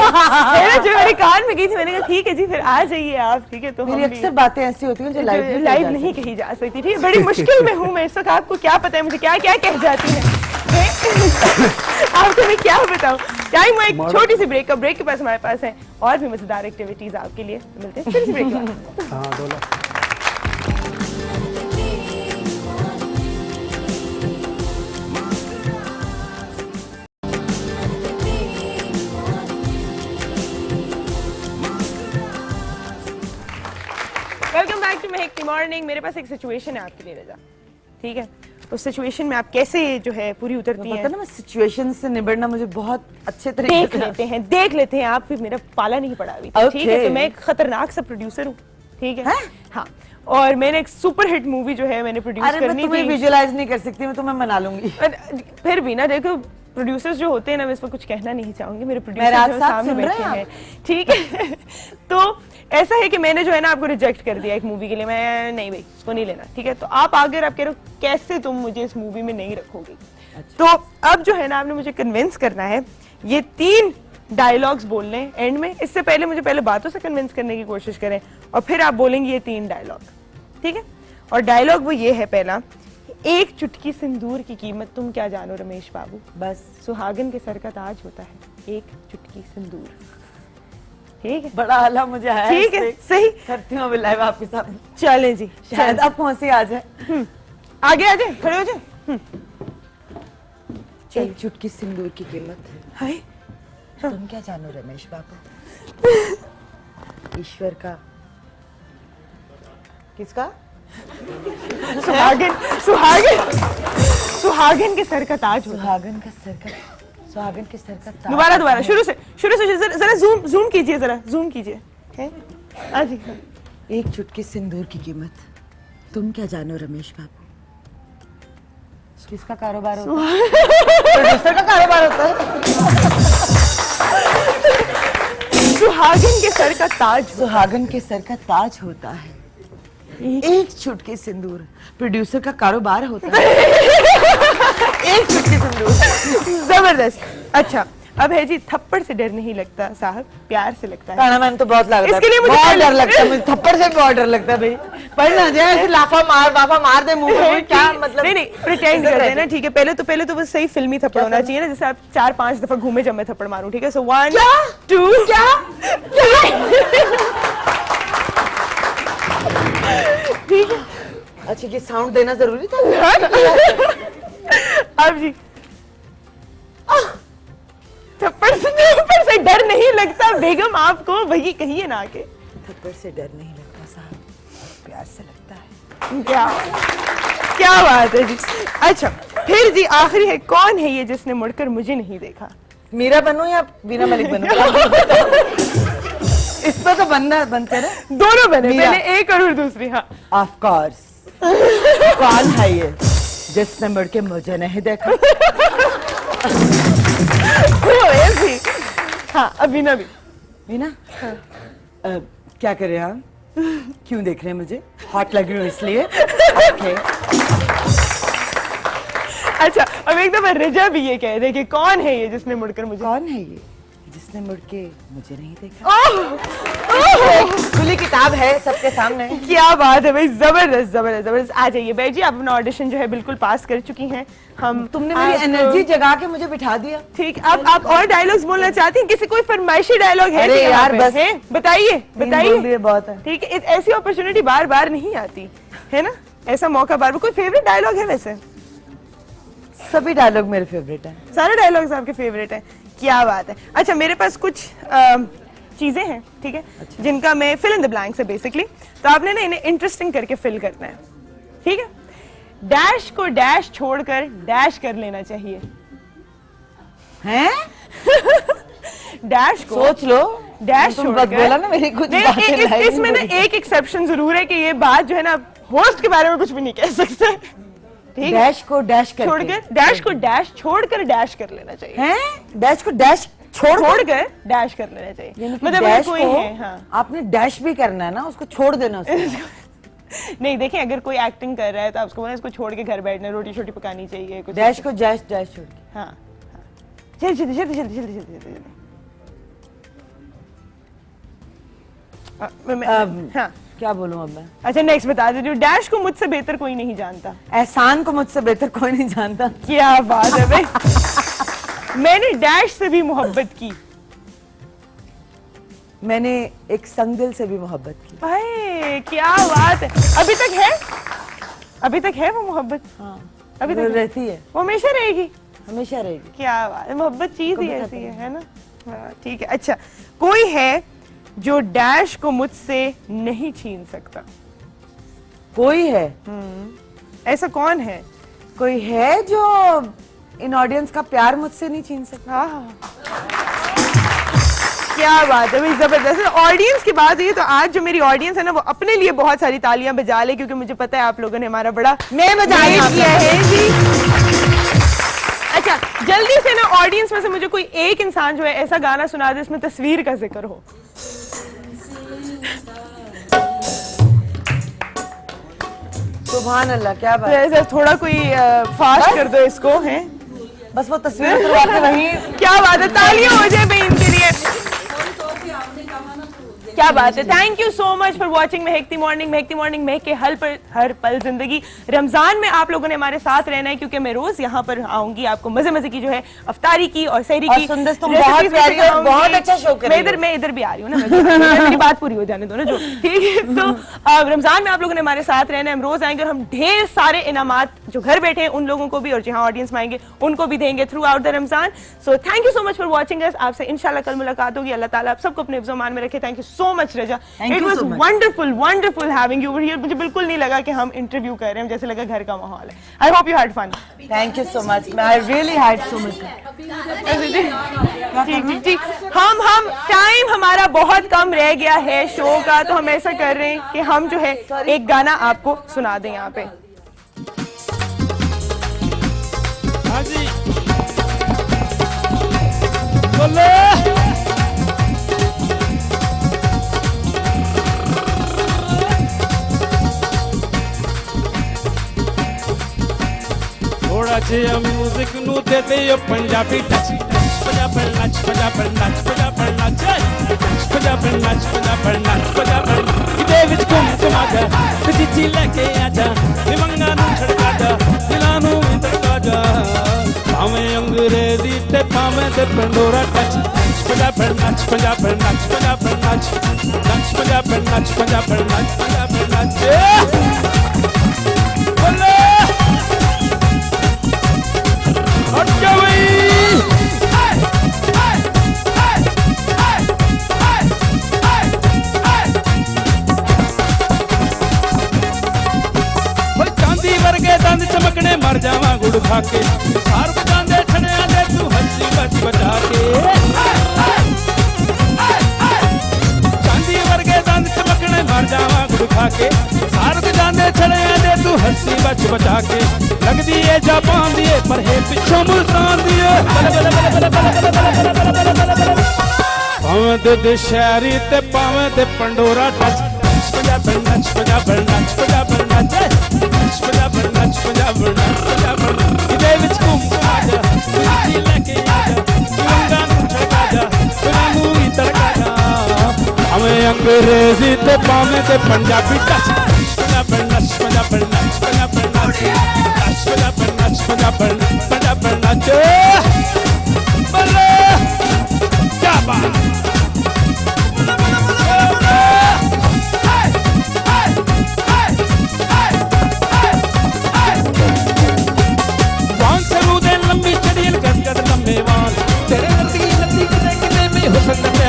जो मेरे कान में गई थी, मैंने कहा ठीक है जी, फिर आ जाइए आप, ठीक है। तो मेरी अक्सर बातें ऐसी होती हैं जो लाइव नहीं कही जा सकती। ठीक है, बड़ी मुश्किल में हूँ मैं इस वक्त। आपको क्या पता है मुझे क्या क्या कह जाती है। आपको मैं क्या बताऊं। टाइम हुआ एक छोटी सी ब्रेक का। ब्रेक के पास हमारे पास है और भी मजेदार एक्टिविटीज आपके लिए। मिलते हैं छोटी सी ब्रेक के बाद। हाँ, बोलो। वेलकम बैक टू महक की मॉर्निंग। मेरे पास एक सिचुएशन है आपके लिए रजा, ठीक है। उस सिचुएशन में आप कैसे जो है पूरी उतरती हैं। पता ना, मैं सिचुएशन से निबड़ना मुझे बहुत अच्छे तरीके से देख लेते हैं। आप भी मेरा पाला नहीं पड़ा अभी, ठीक है। तो मैं एक खतरनाक सा प्रोड्यूसर हूँ, ठीक है। हाँ, और मैंने एक सुपर हिट मूवी जो है मैंने प्रोड्यूस करनी थी। विजुअलाइज नहीं कर सकती, मैं तुम्हें मना लूंगी। फिर भी ना देखो, प्रोड्यूसर्स जो होते हैं ना, मैं इस पर कुछ कहना नहीं चाहूंगी। मेरे प्रोड्यूसर सामने बैठे हैं, ठीक है। तो ऐसा है कि मैंने जो है ना आपको रिजेक्ट कर दिया एक मूवी के लिए। मैं नहीं भाई, इसको नहीं लेना, ठीक है। तो आप आगे आप कह रहे हो कैसे तुम मुझे इस मूवी में नहीं रखोगी। तो अब जो है ना आपने मुझे कन्विंस करना है। ये 3 डायलॉग्स बोलने एंड में। इससे पहले मुझे पहले बातों से कन्विंस करने की कोशिश करें और फिर आप बोलेंगे ये 3 डायलॉग, ठीक है। और डायलॉग वो ये है पहला, एक चुटकी सिंदूर की कीमत तुम क्या जानो रमेश बाबू, बस सुहागन के सर का ताज होता है एक चुटकी सिंदूर, ठीक है। बड़ा आला मुझे है, ठीक है, सही करती हूँ लाइव आपके साथ। चलें जी, शायद आपको हंसी आ जाए। आगे आ जाए, खड़े हो जाए। एक चुटकी सिंदूर की कीमत, हाय तुम क्या जानो रमेश बाबू, ईश्वर का, किसका, सुहागन सुहागन सुहागन के सर का ताज होता है। सुहागन का सर का, सुहागन के सर का ताज। दोबारा शुरू से जरा जूम कीजिए, जरा जूम कीजिए। हाँ जी। एक चुटकी सिंदूर की कीमत तुम क्या जानो रमेश बाबू, किसका कारोबार होता है? प्रोड्यूसर का कारोबार होता है। सुहागन के सर का ताज, सुहागन के सर का ताज होता है एक चुटकी सिंदूर, प्रोड्यूसर का कारोबार होता है एक चुटकी सिंदूर। जबरदस्त। अच्छा, अब है जी थप्पड़ से डर नहीं लगता साहब, प्यार से लगता है। ताना मैम तो बहुत लगता है, इसके लिए मुझे बहुत पहले- डर लगता है मुझे, थप्पड़ से भी बहुत डर लगता है भाई। पढ़ना जाए ऐसे लाफा मार दे मुंह में, क्या मतलब। नहीं प्रिटेंड करते हैं ना, ठीक है। पहले तो बस सही फिल्मी थप्पड़ होना चाहिए ना, जैसे आप 4-5 दफा घूमे जब मैं थप्पड़ मारूं, ठीक है। सो 1 2 क्या ठीक है। अच्छा ये साउंड देना जरूरी था। अब जी थप्पड़ से डर नहीं लगता बेगम, आपको वही कहिए ना आके। थप्पड़ से डर नहीं लगता साहब, प्यार से लगता है। क्या बात है जी। अच्छा फिर जी आखिरी है, कौन है ये जिसने मुड़कर मुझे नहीं देखा? मीरा बनूं या वीना मलिक बनूं? इस पर तो बनते हैं ना, दोनों बने, मीरा। पहले एक और दूसरी। हाँ ऑफ कोर्स। कौन है ये जिसने मुड़ के मुझे नहीं देखा? ऐसी। हाँ अभी ना भी मीना क्या कर रहे हैं आप? क्यों देख रहे हैं मुझे? हॉट लग रही हो इसलिए? ओके। अच्छा अब एक दफा रिजा भी ये कह दे कि कौन है ये जिसने मुड़कर मुझे। कौन है ये जिसने मुड़ के मुझे नहीं देखा? खुली किताब है सबके सामने। क्या बात है भाई, जबरदस्त जबरदस्त जबरदस्त। आ जाइए बैठ जी, आप अपना ऑडिशन जो है बिल्कुल पास कर चुकी हैं। हम तुमने मेरी आपको- एनर्जी जगा के मुझे बिठा दिया। ठीक, अब आप और डायलॉग्स बोलना चाहती हैं? किसी कोई फरमाइशी डायलॉग है? अरे कि यहाँ यार, पे? बस। है? बताइए बोल बताइए। दिए बहुत है। ठीक है, ऐसी अपॉर्चुनिटी बार बार नहीं आती है ना, ऐसा मौका बार बार। कोई फेवरेट डायलॉग है? वैसे सभी डायलॉग मेरे फेवरेट हैं। सारे डायलॉग्स आपके फेवरेट हैं, क्या बात है। अच्छा मेरे पास कुछ चीजें हैं, ठीक है, जिनका मैं फिल इन द ब्लैंक्स है बेसिकली, तो आपने ना इन्हें इंटरेस्टिंग करके फिल करना है, ठीक है। डैश को डैश छोड़कर डैश कर लेना चाहिए। हैं? डैश को सोच लो। डैश तुम छोड़कर बोला ना मेरी कुछ नहीं, बातें लाएगी इसमें ना मेरी। एक एक्सेप्शन जरूर है कि ये बात जो है ना होस्ट के बारे में कुछ भी नहीं कह सकते, ठीक है। डैश को डैश करके छोड़कर डैश को डैश छोड़कर डैश कर लेना चाहिए। हैं? डैश को डैश छोड़कर डैश कर लेना चाहिए, मतलब अगर डैश कोई को है। हाँ आपने डैश भी करना है ना, उसको छोड़ देना उसको। नहीं देखिए, अगर कोई एक्टिंग कर रहा है तो आपको बोला इसको छोड़ के घर बैठना, रोटी छोटी पकानी चाहिए कुछ। डैश को डैश छोड़ के। हाँ जल्दी जल्दी जल्दी जल्दी जल्दी जल्दी जल्दी। हाँ क्या बोलूं अब मैं? अच्छा नेक्स्ट बता देती हूँ, डैश को मुझसे बेहतर कोई नहीं जानता। एहसान को मुझसे बेहतर कोई नहीं जानता। क्या बात है भाई। मैंने डैश से भी मोहब्बत की। मैंने एक संगदिल से भी मोहब्बत की। भाई क्या बात है। अभी तक है वो मोहब्बत? हाँ अभी वो तक रहती है, वो हमेशा रहेगी। हमेशा रहेगी। क्या बात है, मोहब्बत चीज ही कभी ऐसी खत्म है ना। हाँ, ठीक है। अच्छा कोई है जो डैश को मुझसे नहीं छीन सकता? कोई है? ऐसा कौन है? कोई है जो इन ऑडियंस का प्यार मुझसे नहीं छीन सकता? हाँ क्या बात है भाई, जबरदस्त। ऑडियंस की बात हुई तो आज जो मेरी ऑडियंस है ना वो अपने लिए बहुत सारी तालियां बजा ले, क्योंकि मुझे पता है आप लोगों ने हमारा बड़ा मैं बजाई वेट किया है जी। अच्छा जल्दी से ना ऑडियंस में से मुझे कोई एक इंसान जो है ऐसा गाना सुना दे इसमें तस्वीर का जिक्र हो। सुभान अल्लाह, क्या तो बात है। ऐसा थोड़ा कोई फास्ट कर दो इसको, है बस वो तस्वीर उतरवा के वहीं। क्या बात है, तालियां हो जाए भाई इनके लिए। क्या बात है। Thank you so much for watching महकती मॉर्निंग। महकती मॉर्निंग महक के हर पल जिंदगी। रमजान में आप लोगों ने हमारे साथ रहना है, क्योंकि मैं रोज यहाँ पर आऊंगी आपको मजे मजे की जो है अफ्तारी की और सहरी और की सुंदर तुम recipes बहुत में प्यारी और सिखाऊंगी। बहुत अच्छा शो कर रही हो। मैं इधर भी आ रही हूँ ना, मेरी बात पूरी हो जाने दो ना जो, ठीक है। तो रमजान में आप लोगों ने हमारे साथ रहना है, हम रोज आएंगे और हम ढेर सारे इनामात जो घर बैठे हैं उन लोगों को भी और जहाँ ऑडियंस में आएंगे उनको भी देंगे through out the Ramzan. So thank you so much for watching us. आपसे इंशाल्लाह कल मुलाकात होगी। अल्लाह ताला आप सबको अपने हिफ्ज़-ओ-मान में रखे। Thank you so much Raza, Thank it you was so much. Wonderful having you over here. मुझे बिल्कुल नहीं लगा कि हम इंटरव्यू कर रहे हैं, जैसे लगा घर का माहौल है। I hope you had fun. Thank you so much, I really had so much. जी हम टाइम हमारा बहुत कम रह गया है शो का, तो हम ऐसा कर रहे हैं कि हम जो है एक गाना आपको सुना दें यहाँ पे। हाँ जी बोलो। थोड़ा ਬੱਚਿਆ ਮਿਊਜ਼ਿਕ ਨੂੰ ਦੇ ਦਿਓ ਪੰਜਾਬੀ ਟੱਚ ਪੰਜਾਬੀ ਨੱਚ ਪੰਜਾਬੀ ਨੱਚ ਪੰਜਾਬੀ ਨੱਚ ਪੰਜਾਬੀ ਨੱਚ ਪੰਜਾਬੀ ਨੱਚ ਪੰਜਾਬੀ ਕਿਤੇ ਵਿੱਚ ਘੁੰਮ ਘੁਮਾ ਜਾ ਚੀਚੀ ਲੈ ਕੇ ਆ ਜਾ ਨਿਮੰਗਾ ਨੂੰ ਛੜਕਾ ਜਾ ਦਿਲਾਂ ਨੂੰ ਵੀ ਤੜਕਾ ਜਾ ਭਾਵੇਂ ਅੰਗਰੇਜ਼ੀ ਤੇ ਭਾਵੇਂ ਤੇ ਪੰਡੋਰਾ ਟੱਚ ਪੰਜਾਬੀ ਨੱਚ ਪੰਜਾਬੀ ਨੱਚ ਪੰਜਾਬੀ ਨੱਚ ਨੱਚ ਪੰਜਾਬੀ ਨੱਚ ਪੰਜਾਬੀ ਨੱਚ ਪੰਜਾਬੀ ਨੱਚ ਬੋਲੇ ਹਟ ਜਾ ਬਈ ਵਰਗੇ ਦੰਦ ਚਮਕਣੇ ਮਰ ਜਾਵਾਂ ਗੁੜ ਖਾ ਕੇ ਸਾਰ ਬਜਾਂਦੇ ਛੜਿਆਂ ਦੇ ਤੂੰ ਹੱਸੀ ਬਚ ਬਚਾ ਕੇ ਚਾਂਦੀ ਵਰਗੇ ਦੰਦ ਚਮਕਣੇ ਮਰ ਜਾਵਾਂ ਗੁੜ ਖਾ ਕੇ ਸਾਰ ਬਜਾਂਦੇ ਛੜਿਆਂ ਦੇ ਤੂੰ ਹੱਸੀ ਬਚ ਬਚਾ ਕੇ ਲੱਗਦੀ ਏ ਜਾਪਾਨ ਦੀ ਏ ਪਰ ਹੈ ਪਿੱਛੋਂ ਮੁਲਤਾਨ ਦੀ ਏ ਭਾਵੇਂ ਦੇ ਸ਼ਹਿਰੀ ਤੇ ਭਾਵੇਂ ਤੇ ਪੰਡੋਰਾ ਟੱਚ ਪੰਜਾਬੀ ਨੱਚ ਪੰਜਾਬੀ ਨੱਚ ਪੰਜਾਬੀ ਨੱਚ ਪੰਜਾਬੀ ਨੱਚ ਪੰਜਾਬੀ ਨੱਚ ਪੰਜਾਬੀ ਕਿਤੇ ਵਿੱਚ ਘੁੰਮ ਆ ਜਾ ਚੀਚੀ ਲੈ ਕੇ ਆ ਜਾ ਨਿਮੰਗਾ ਨੂੰ ਛੜਕਾ ਜਾ ਦਿਲਾਂ ਨੂੰ ਵੀ ਤੜਕਾ ਜਾ ਭਾਵੇਂ ਅੰਗਰੇਜ਼ੀ ਤੇ ਭਾਵੇਂ ਤੇ ਪੰਜਾਬੀ ਟੱਚ ਪੰਜਾਬੀ ਨੱਚ ਪੰਜਾਬੀ ਨੱਚ ਪੰਜਾਬੀ ਨੱਚ ਪੰਜਾਬੀ ਨੱਚ ਪੰਜਾਬੀ ਨੱਚ ਬੱਲੇ ਕਿਆ ਬਾਤ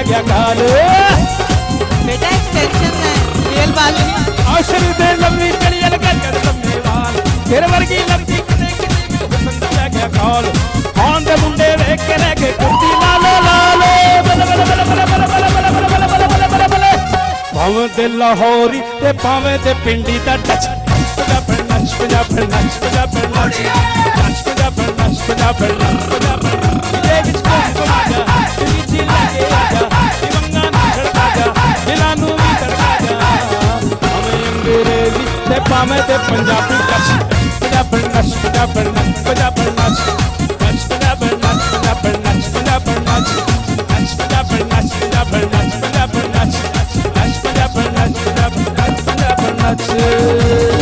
क्या काल बेटा एक्सटेंशन है रियल बाल आशर दे लंबी चलियल कर कर लंबे वाल तेरे वर्गी लंबी कने कने हुसन दा क्या काल कौन दे मुंडे वेख के रह के कुर्ती लालो लालो बल बल बल बल बल बल बल बल बल बल बल बल भावे ते लाहौरी ते भावे ते पिंडी दा टच पंजाबी नच पंजाबी नच पंजाबी नच नच पंजाबी नच पंजाबी नच पंजाबी ये विच को जा चीची लगे आ जा निमंगा ਨੂੰ ਛੜਕਾ ਜਾ ਦਿਲਾਂ ਨੂੰ ਵੀ ਤੜਕਾ ਜਾ ਭਾਵੇਂ ਅੰਗਰੇਜ਼ੀ ਤੇ ਭਾਵੇਂ ਤੇ ਪੰਜਾਬੀ ਟੱਚ ਪੰਜਾਬੀ ਨੱਚ ਪੰਜਾਬੀ ਨੱਚ ਪੰਜਾਬੀ ਨੱਚ ਨੱਚ ਪੰਜਾਬੀ ਨੱਚ ਪੰਜਾਬੀ ਨੱਚ ਪੰਜਾਬੀ ਨੱਚ ਨੱਚ ਪੰਜਾਬੀ ਨੱਚ ਪੰਜਾਬੀ ਨੱਚ ਪੰਜਾਬੀ ਨੱਚ ਨੱਚ ਪੰਜਾਬੀ ਨੱਚ ਪੰਜਾਬੀ ਨੱਚ ਪੰਜਾਬੀ ਨੱਚ